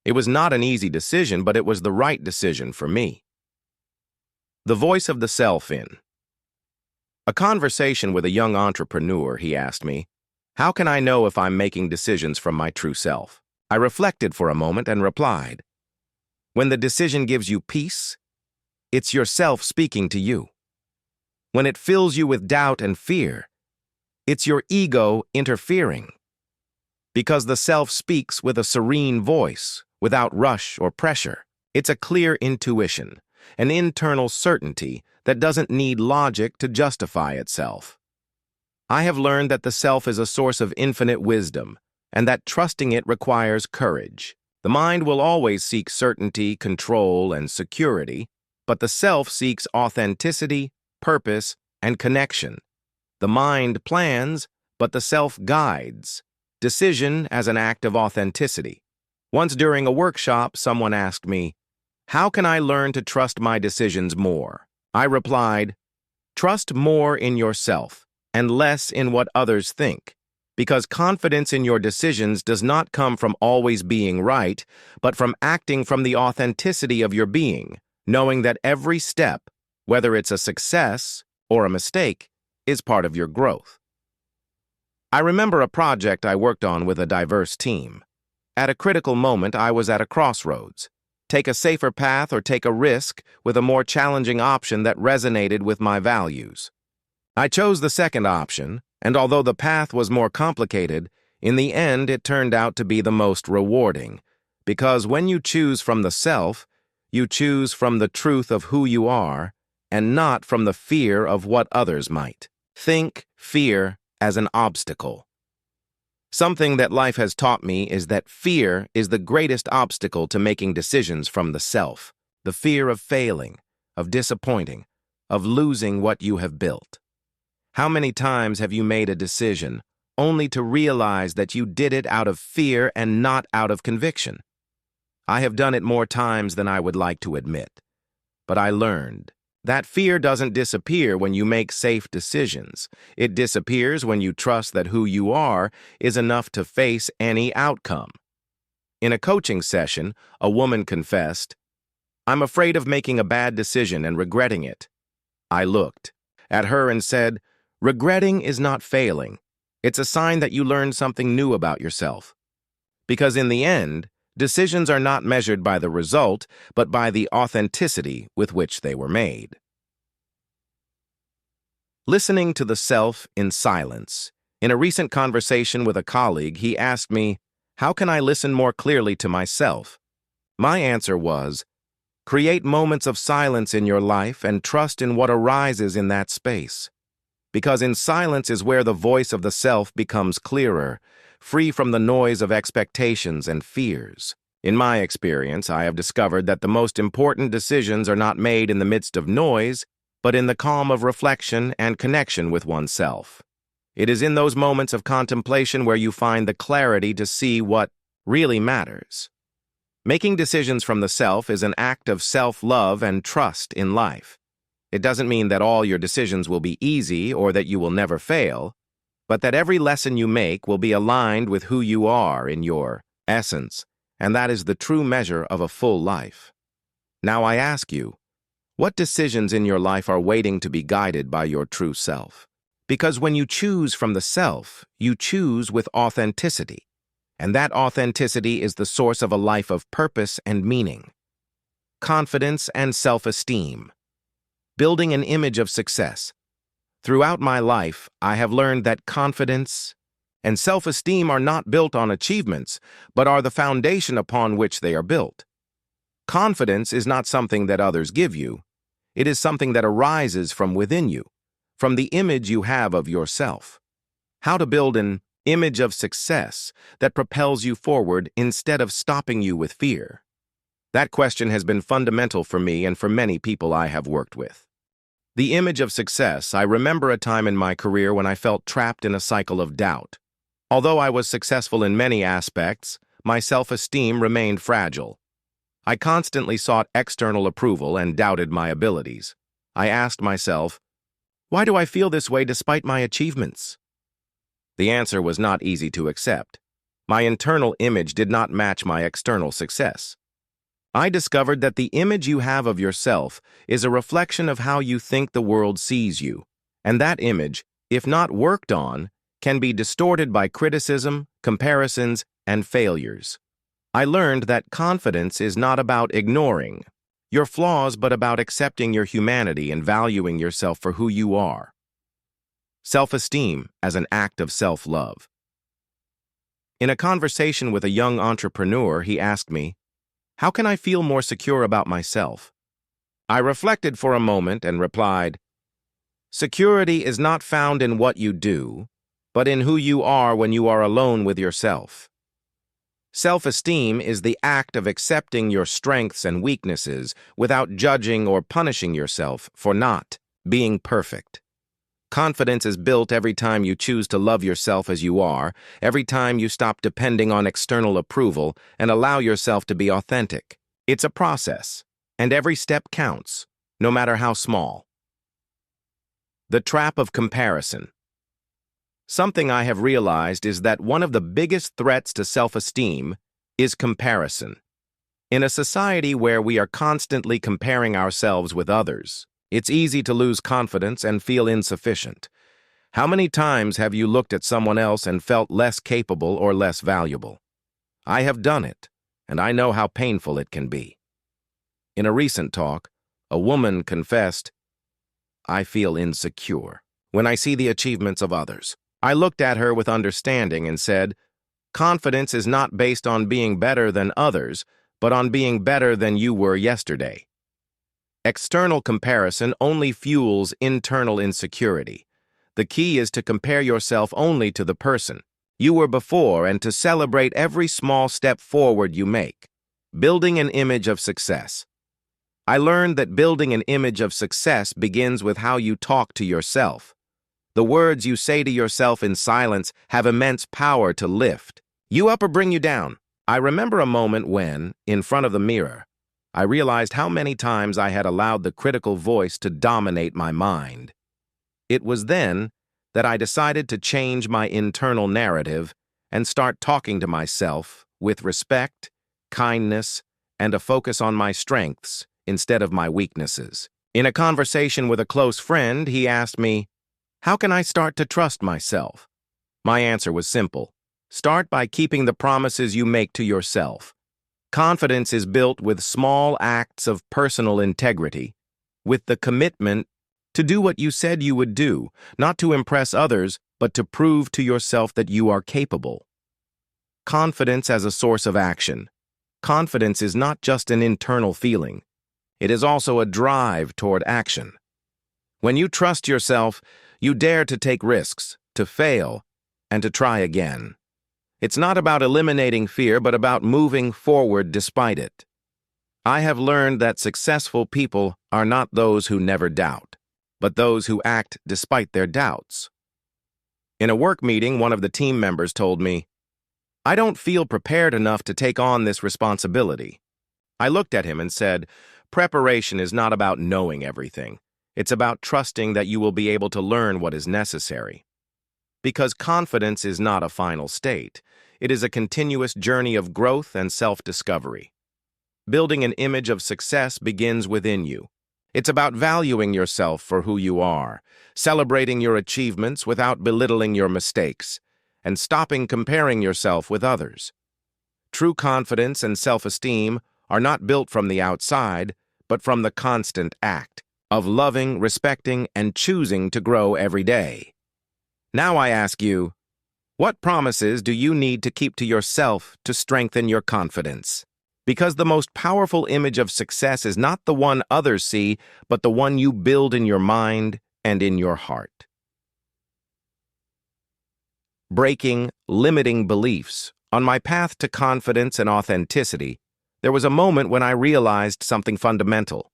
It was not an easy decision, but it was the right decision for me. The voice of the self in a conversation with a young entrepreneur, he asked me, "How can I know if I'm making decisions from my true self?" I reflected for a moment and replied, "When the decision gives you peace, it's yourself speaking to you. When it fills you with doubt and fear, it's your ego interfering. Because the self speaks with a serene voice, without rush or pressure. It's a clear intuition, an internal certainty that doesn't need logic to justify itself. I have learned that the self is a source of infinite wisdom, and that trusting it requires courage. The mind will always seek certainty, control, and security, but the self seeks authenticity, purpose, and connection. The mind plans, but the self guides. Decision as an act of authenticity. Once during a workshop, someone asked me, "How can I learn to trust my decisions more?" I replied, "Trust more in yourself and less in what others think, because confidence in your decisions does not come from always being right, but from acting from the authenticity of your being, knowing that every step, whether it's a success or a mistake, is part of your growth." I remember a project I worked on with a diverse team. At a critical moment, I was at a crossroads. Take a safer path or take a risk with a more challenging option that resonated with my values. I chose the second option, and although the path was more complicated, in the end it turned out to be the most rewarding, because when you choose from the self, you choose from the truth of who you are, and not from the fear of what others might think, fear, as an obstacle. Something that life has taught me is that fear is the greatest obstacle to making decisions from the self. The fear of failing, of disappointing, of losing what you have built. How many times have you made a decision only to realize that you did it out of fear and not out of conviction? I have done it more times than I would like to admit. But I learned that fear doesn't disappear when you make safe decisions. It disappears when you trust that who you are is enough to face any outcome. In a coaching session, a woman confessed, "I'm afraid of making a bad decision and regretting it." I looked at her and said, "Regretting is not failing. It's a sign that you learned something new about yourself." Because in the end, decisions are not measured by the result, but by the authenticity with which they were made. Listening to the self in silence. In a recent conversation with a colleague, he asked me, "How can I listen more clearly to myself?" My answer was, create moments of silence in your life and trust in what arises in that space. Because in silence is where the voice of the self becomes clearer, free from the noise of expectations and fears. In my experience, I have discovered that the most important decisions are not made in the midst of noise, but in the calm of reflection and connection with oneself. It is in those moments of contemplation where you find the clarity to see what really matters. Making decisions from the self is an act of self-love and trust in life. It doesn't mean that all your decisions will be easy or that you will never fail, but that every lesson you make will be aligned with who you are in your essence and that is the true measure of a full life. Now I ask you, what decisions in your life are waiting to be guided by your true self? Because when you choose from the self, you choose with authenticity, and that authenticity is the source of a life of purpose and meaning. Confidence and self-esteem. Building an image of success. Throughout my life, I have learned that confidence and self-esteem are not built on achievements, but are the foundation upon which they are built. Confidence is not something that others give you. It is something that arises from within you, from the image you have of yourself. How to build an image of success that propels you forward instead of stopping you with fear. That question has been fundamental for me and for many people I have worked with. The image of success. I remember a time in my career when I felt trapped in a cycle of doubt. Although I was successful in many aspects, my self-esteem remained fragile. I constantly sought external approval and doubted my abilities. I asked myself, why do I feel this way despite my achievements? The answer was not easy to accept. My internal image did not match my external success. I discovered that the image you have of yourself is a reflection of how you think the world sees you, and that image, if not worked on, can be distorted by criticism, comparisons, and failures. I learned that confidence is not about ignoring your flaws, but about accepting your humanity and valuing yourself for who you are. Self-esteem as an act of self-love. In a conversation with a young entrepreneur, he asked me, how can I feel more secure about myself? I reflected for a moment and replied, security is not found in what you do, but in who you are when you are alone with yourself. Self-esteem is the act of accepting your strengths and weaknesses without judging or punishing yourself for not being perfect. Confidence is built every time you choose to love yourself as you are, every time you stop depending on external approval and allow yourself to be authentic. It's a process, and every step counts, no matter how small. The trap of comparison. Something I have realized is that one of the biggest threats to self-esteem is comparison. In a society where we are constantly comparing ourselves with others, it's easy to lose confidence and feel insufficient. How many times have you looked at someone else and felt less capable or less valuable? I have done it, and I know how painful it can be. In a recent talk, a woman confessed, I feel insecure when I see the achievements of others. I looked at her with understanding and said, confidence is not based on being better than others, but on being better than you were yesterday. External comparison only fuels internal insecurity. The key is to compare yourself only to the person you were before and to celebrate every small step forward you make. Building an image of success. I learned that building an image of success begins with how you talk to yourself. The words you say to yourself in silence have immense power to lift you up or bring you down. I remember a moment when, in front of the mirror, I realized how many times I had allowed the critical voice to dominate my mind. It was then that I decided to change my internal narrative and start talking to myself with respect, kindness, and a focus on my strengths instead of my weaknesses. In a conversation with a close friend, he asked me, how can I start to trust myself? My answer was simple. Start by keeping the promises you make to yourself. Confidence is built with small acts of personal integrity, with the commitment to do what you said you would do, not to impress others, but to prove to yourself that you are capable. Confidence as a source of action. Confidence is not just an internal feeling. It is also a drive toward action. When you trust yourself, you dare to take risks, to fail, and to try again. It's not about eliminating fear, but about moving forward despite it. I have learned that successful people are not those who never doubt, but those who act despite their doubts. In a work meeting, one of the team members told me, I don't feel prepared enough to take on this responsibility. I looked at him and said, preparation is not about knowing everything. It's about trusting that you will be able to learn what is necessary. Because confidence is not a final state. It is a continuous journey of growth and self-discovery. Building an image of success begins within you. It's about valuing yourself for who you are, celebrating your achievements without belittling your mistakes, and stopping comparing yourself with others. True confidence and self-esteem are not built from the outside, but from the constant act of loving, respecting, and choosing to grow every day. Now I ask you, what promises do you need to keep to yourself to strengthen your confidence? Because the most powerful image of success is not the one others see, but the one you build in your mind and in your heart. Breaking limiting beliefs. On my path to confidence and authenticity, there was a moment when I realized something fundamental.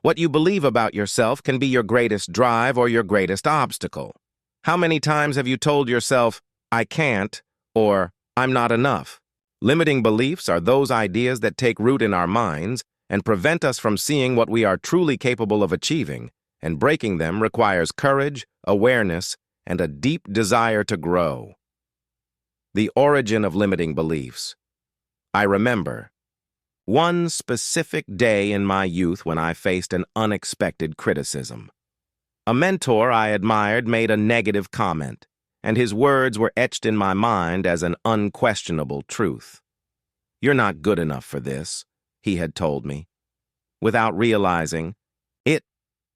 What you believe about yourself can be your greatest drive or your greatest obstacle. How many times have you told yourself, "I can't," or "I'm not enough"? Limiting beliefs are those ideas that take root in our minds and prevent us from seeing what we are truly capable of achieving, and breaking them requires courage, awareness, and a deep desire to grow. The origin of limiting beliefs. I remember one specific day in my youth when I faced an unexpected criticism. A mentor I admired made a negative comment, and his words were etched in my mind as an unquestionable truth. "You're not good enough for this," he had told me. Without realizing it,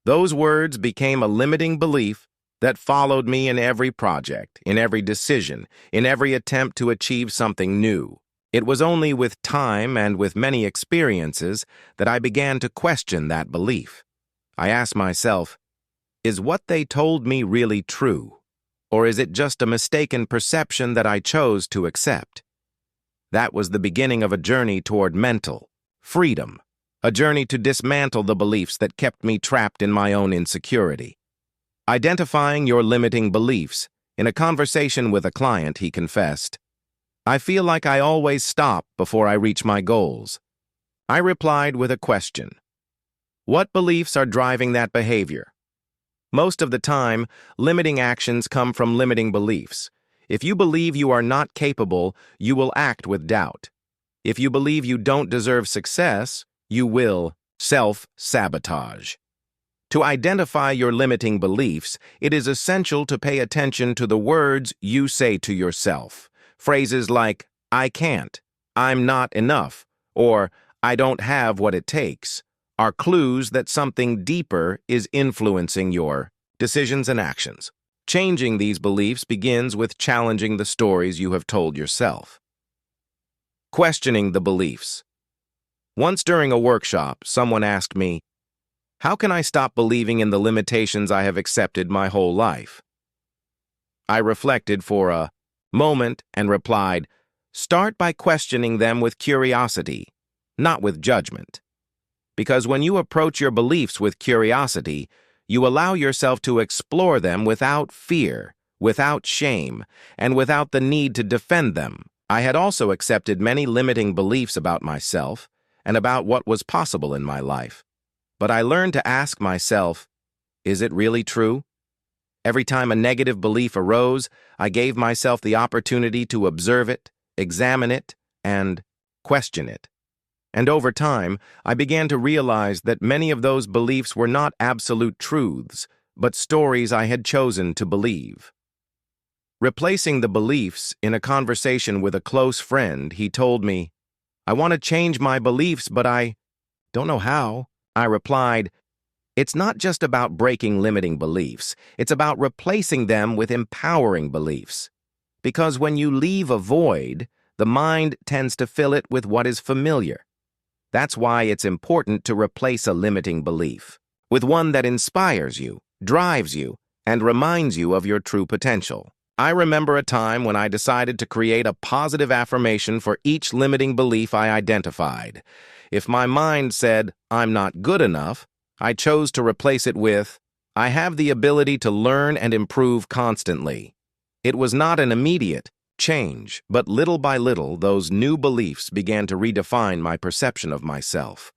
those words became a limiting belief that followed me in every project, in every decision, in every attempt to achieve something new. It was only with time and with many experiences that I began to question that belief. I asked myself, is what they told me really true? Or is it just a mistaken perception that I chose to accept? That was the beginning of a journey toward mental freedom, a journey to dismantle the beliefs that kept me trapped in my own insecurity. Identifying your limiting beliefs. In a conversation with a client, he confessed, "I feel like I always stop before I reach my goals." I replied with a question. What beliefs are driving that behavior? Most of the time, limiting actions come from limiting beliefs. If you believe you are not capable, you will act with doubt. If you believe you don't deserve success, you will self-sabotage. To identify your limiting beliefs, it is essential to pay attention to the words you say to yourself. Phrases like, "I can't," "I'm not enough," or "I don't have what it takes," are clues that something deeper is influencing your decisions and actions. Changing these beliefs begins with challenging the stories you have told yourself. Questioning the beliefs. Once during a workshop, someone asked me, "How can I stop believing in the limitations I have accepted my whole life?" I reflected for a moment and replied, "Start by questioning them with curiosity, not with judgment. Because when you approach your beliefs with curiosity, you allow yourself to explore them without fear, without shame, and without the need to defend them." I had also accepted many limiting beliefs about myself and about what was possible in my life. But I learned to ask myself, is it really true? Every time a negative belief arose, I gave myself the opportunity to observe it, examine it, and question it. And over time, I began to realize that many of those beliefs were not absolute truths, but stories I had chosen to believe. Replacing the beliefs. In a conversation with a close friend, he told me, "I want to change my beliefs, but I don't know how." I replied, "It's not just about breaking limiting beliefs. It's about replacing them with empowering beliefs. Because when you leave a void, the mind tends to fill it with what is familiar. That's why it's important to replace a limiting belief with one that inspires you, drives you, and reminds you of your true potential." I remember a time when I decided to create a positive affirmation for each limiting belief I identified. If my mind said, "I'm not good enough," I chose to replace it with, "I have the ability to learn and improve constantly." It was not an immediate change, but little by little, those new beliefs began to redefine my perception of myself.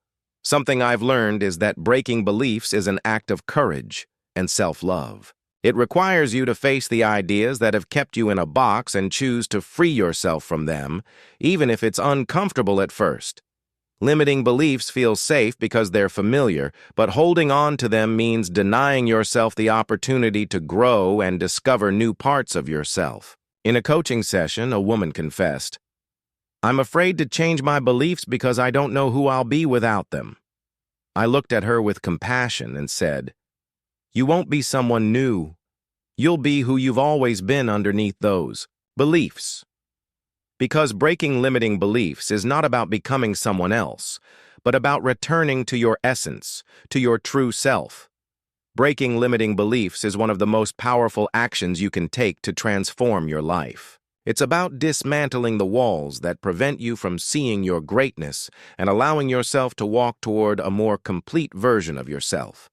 Something I've learned is that breaking beliefs is an act of courage and self-love. It requires you to face the ideas that have kept you in a box and choose to free yourself from them, even if it's uncomfortable at first. Limiting beliefs feel safe because they're familiar, but holding on to them means denying yourself the opportunity to grow and discover new parts of yourself. In a coaching session, a woman confessed, "I'm afraid to change my beliefs because I don't know who I'll be without them." I looked at her with compassion and said, "You won't be someone new. You'll be who you've always been underneath those beliefs." Because breaking limiting beliefs is not about becoming someone else, but about returning to your essence, to your true self. Breaking limiting beliefs is one of the most powerful actions you can take to transform your life. It's about dismantling the walls that prevent you from seeing your greatness and allowing yourself to walk toward a more complete version of yourself.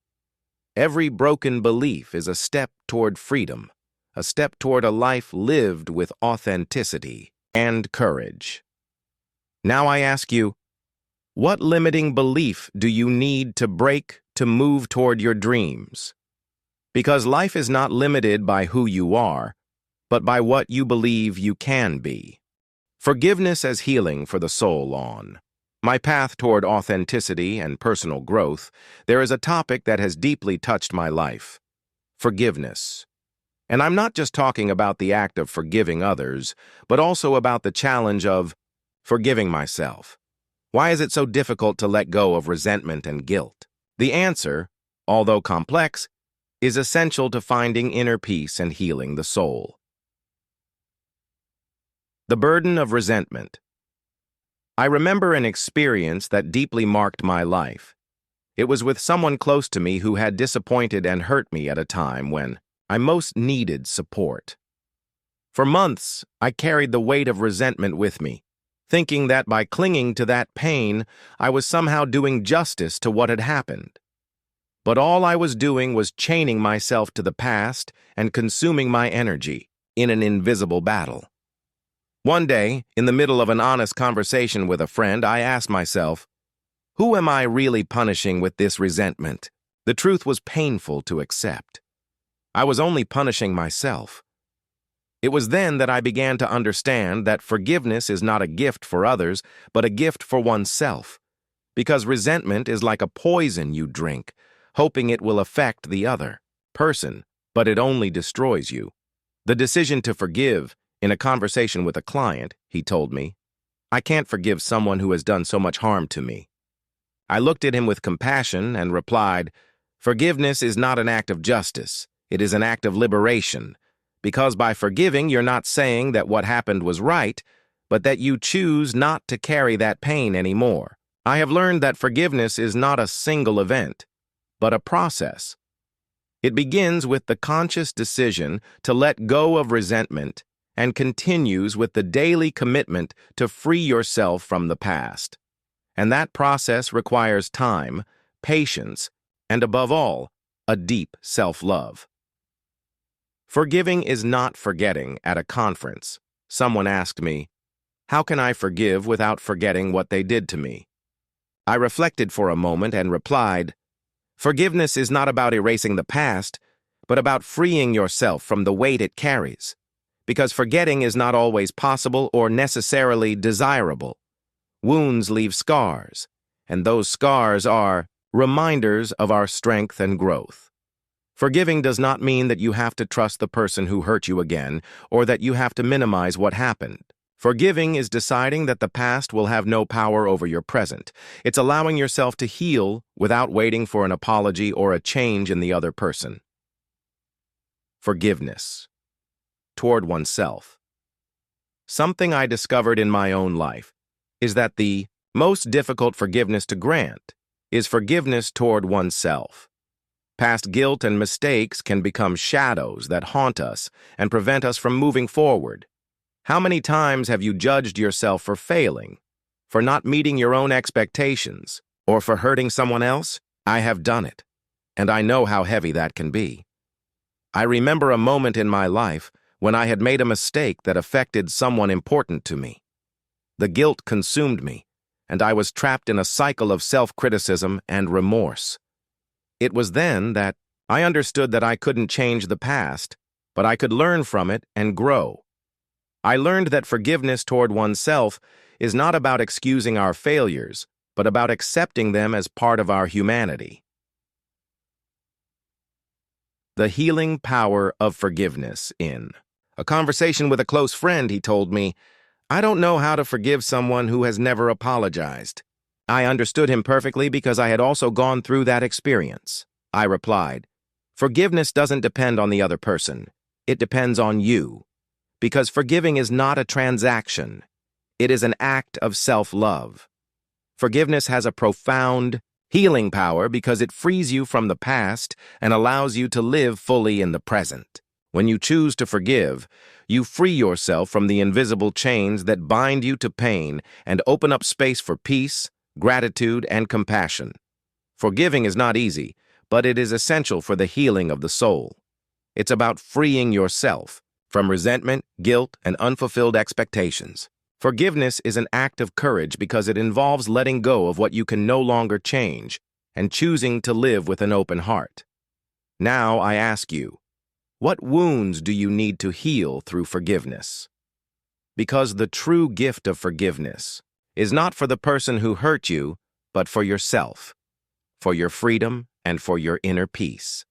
Every broken belief is a step toward freedom, a step toward a life lived with authenticity and courage. Now I ask you, what limiting belief do you need to break to move toward your dreams? Because life is not limited by who you are, but by what you believe you can be. Forgiveness as healing for the soul. On my path toward authenticity and personal growth, there is a topic that has deeply touched my life: forgiveness. And I'm not just talking about the act of forgiving others, but also about the challenge of forgiving myself. Why is it so difficult to let go of resentment and guilt? The answer, although complex, is essential to finding inner peace and healing the soul. The burden of resentment. I remember an experience that deeply marked my life. It was with someone close to me who had disappointed and hurt me at a time when I most needed support. For months, I carried the weight of resentment with me, thinking that by clinging to that pain, I was somehow doing justice to what had happened. But all I was doing was chaining myself to the past and consuming my energy in an invisible battle. One day, in the middle of an honest conversation with a friend, I asked myself, who am I really punishing with this resentment? The truth was painful to accept. I was only punishing myself. It was then that I began to understand that forgiveness is not a gift for others, but a gift for oneself. Because resentment is like a poison you drink, hoping it will affect the other person, but it only destroys you. The decision to forgive, in a conversation with a client, he told me, "I can't forgive someone who has done so much harm to me." I looked at him with compassion and replied, "Forgiveness is not an act of justice. It is an act of liberation, because by forgiving, you're not saying that what happened was right, but that you choose not to carry that pain anymore." I have learned that forgiveness is not a single event, but a process. It begins with the conscious decision to let go of resentment and continues with the daily commitment to free yourself from the past. And that process requires time, patience, and above all, a deep self-love. Forgiving is not forgetting. At a conference, someone asked me, "How can I forgive without forgetting what they did to me?" I reflected for a moment and replied, "Forgiveness is not about erasing the past, but about freeing yourself from the weight it carries. Because forgetting is not always possible or necessarily desirable. Wounds leave scars, and those scars are reminders of our strength and growth. Forgiving does not mean that you have to trust the person who hurt you again, or that you have to minimize what happened. Forgiving is deciding that the past will have no power over your present. It's allowing yourself to heal without waiting for an apology or a change in the other person. Forgiveness toward oneself. Something I discovered in my own life is that the most difficult forgiveness to grant is forgiveness toward oneself. Past guilt and mistakes can become shadows that haunt us and prevent us from moving forward. How many times have you judged yourself for failing, for not meeting your own expectations, or for hurting someone else? I have done it, and I know how heavy that can be. I remember a moment in my life when I had made a mistake that affected someone important to me. The guilt consumed me, and I was trapped in a cycle of self-criticism and remorse. It was then that, I understood that I couldn't change the past, but I could learn from it and grow. I learned that forgiveness toward oneself is not about excusing our failures, but about accepting them as part of our humanity. The healing power of forgiveness. In a conversation with a close friend, he told me, "I don't know how to forgive someone who has never apologized." I understood him perfectly because I had also gone through that experience. I replied, "Forgiveness doesn't depend on the other person. It depends on you. Because forgiving is not a transaction. It is an act of self-love. Forgiveness has a profound healing power because it frees you from the past and allows you to live fully in the present. When you choose to forgive, you free yourself from the invisible chains that bind you to pain and open up space for peace, gratitude, and compassion. Forgiving is not easy, but it is essential for the healing of the soul. It's about freeing yourself from resentment, guilt, and unfulfilled expectations. Forgiveness is an act of courage because it involves letting go of what you can no longer change and choosing to live with an open heart. Now I ask you, what wounds do you need to heal through forgiveness? Because the true gift of forgiveness is not for the person who hurt you, but for yourself, for your freedom, and for your inner peace.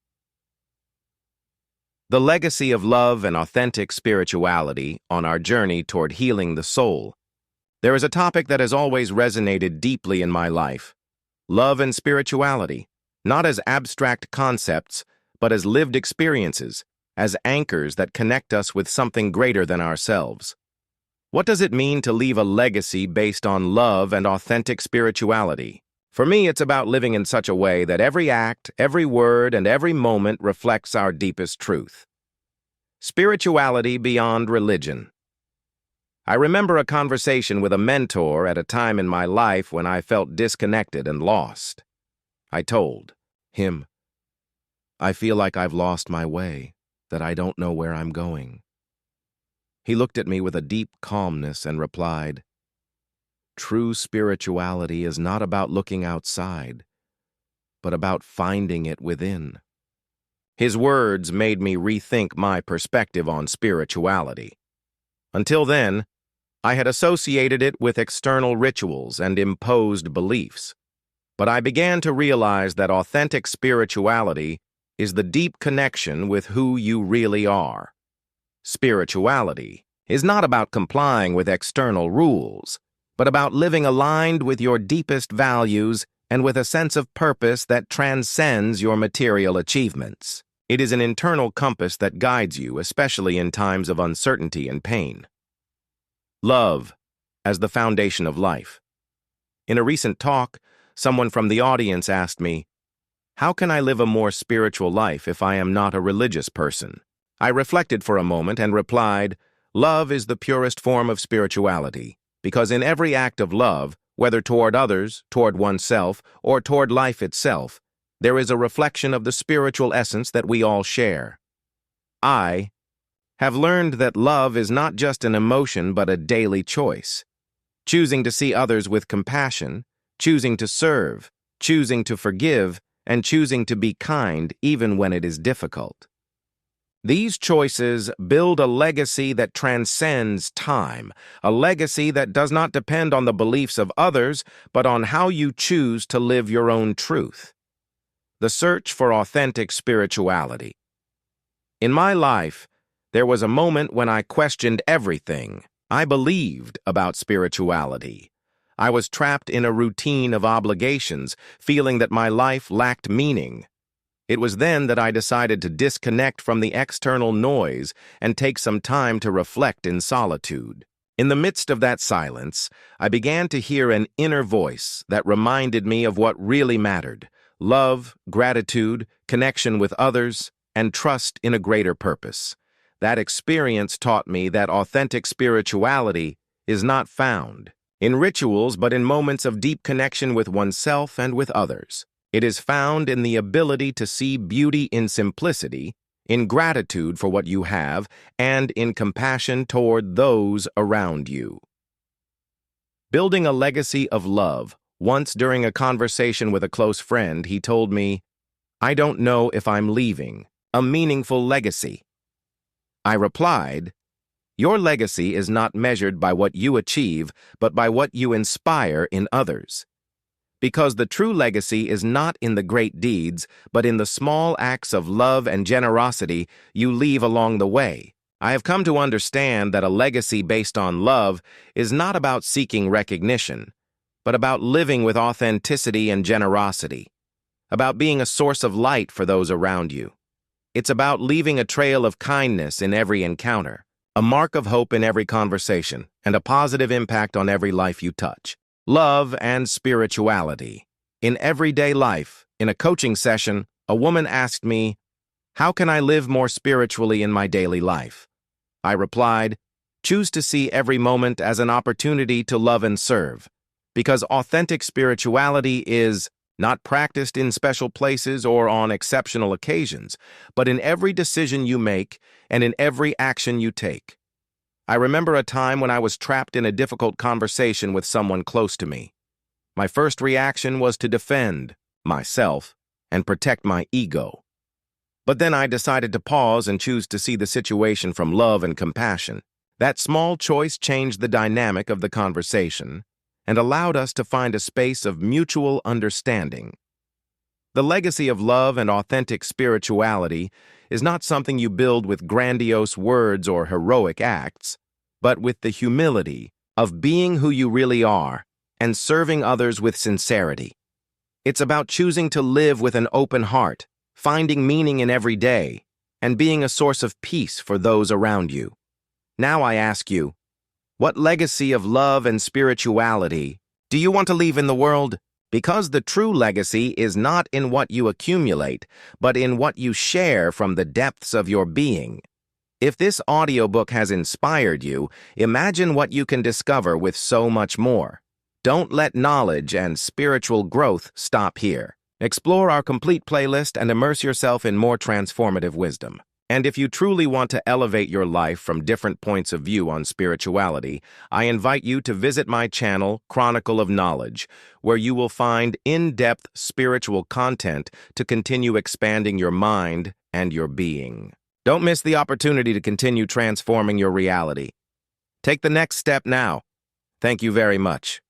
The legacy of love and authentic spirituality on our journey toward healing the soul. There is a topic that has always resonated deeply in my life: love and spirituality, not as abstract concepts, but as lived experiences, as anchors that connect us with something greater than ourselves. What does it mean to leave a legacy based on love and authentic spirituality? For me, it's about living in such a way that every act, every word, and every moment reflects our deepest truth. Spirituality beyond religion. I remember a conversation with a mentor at a time in my life when I felt disconnected and lost. I told him, "I feel like I've lost my way, that I don't know where I'm going." He looked at me with a deep calmness and replied, "True spirituality is not about looking outside, but about finding it within." His words made me rethink my perspective on spirituality. Until then, I had associated it with external rituals and imposed beliefs. But I began to realize that authentic spirituality is the deep connection with who you really are. Spirituality is not about complying with external rules, but about living aligned with your deepest values and with a sense of purpose that transcends your material achievements. It is an internal compass that guides you, especially in times of uncertainty and pain. Love as the foundation of life. In a recent talk, someone from the audience asked me, "How can I live a more spiritual life if I am not a religious person?" I reflected for a moment and replied, "Love is the purest form of spirituality, because in every act of love, whether toward others, toward oneself, or toward life itself, there is a reflection of the spiritual essence that we all share." I have learned that love is not just an emotion but a daily choice. Choosing to see others with compassion, choosing to serve, choosing to forgive, and choosing to be kind even when it is difficult. These choices build a legacy that transcends time, a legacy that does not depend on the beliefs of others, but on how you choose to live your own truth. The search for authentic spirituality. In my life, there was a moment when I questioned everything I believed about spirituality. I was trapped in a routine of obligations, feeling that my life lacked meaning. It was then that I decided to disconnect from the external noise and take some time to reflect in solitude. In the midst of that silence, I began to hear an inner voice that reminded me of what really mattered: love, gratitude, connection with others, and trust in a greater purpose. That experience taught me that authentic spirituality is not found in rituals, but in moments of deep connection with oneself and with others. It is found in the ability to see beauty in simplicity, in gratitude for what you have, and in compassion toward those around you. Building a legacy of love. Once during a conversation with a close friend, he told me, I don't know if I'm leaving a meaningful legacy. I replied, your legacy is not measured by what you achieve, but by what you inspire in others. Because the true legacy is not in the great deeds, but in the small acts of love and generosity you leave along the way. I have come to understand that a legacy based on love is not about seeking recognition, but about living with authenticity and generosity, about being a source of light for those around you. It's about leaving a trail of kindness in every encounter, a mark of hope in every conversation, and a positive impact on every life you touch. Love and spirituality. In everyday life, in a coaching session, a woman asked me, how can I live more spiritually in my daily life? I replied, choose to see every moment as an opportunity to love and serve, because authentic spirituality is not practiced in special places or on exceptional occasions, but in every decision you make and in every action you take. I remember a time when I was trapped in a difficult conversation with someone close to me. My first reaction was to defend myself and protect my ego. But then I decided to pause and choose to see the situation from love and compassion. That small choice changed the dynamic of the conversation and allowed us to find a space of mutual understanding. The legacy of love and authentic spirituality is not something you build with grandiose words or heroic acts, but with the humility of being who you really are and serving others with sincerity. It's about choosing to live with an open heart, finding meaning in every day, and being a source of peace for those around you. Now I ask you, what legacy of love and spirituality do you want to leave in the world? Because the true legacy is not in what you accumulate, but in what you share from the depths of your being. If this audiobook has inspired you, imagine what you can discover with so much more. Don't let knowledge and spiritual growth stop here. Explore our complete playlist and immerse yourself in more transformative wisdom. And if you truly want to elevate your life from different points of view on spirituality, I invite you to visit my channel, Chronicle of Knowledge, where you will find in-depth spiritual content to continue expanding your mind and your being. Don't miss the opportunity to continue transforming your reality. Take the next step now. Thank you very much.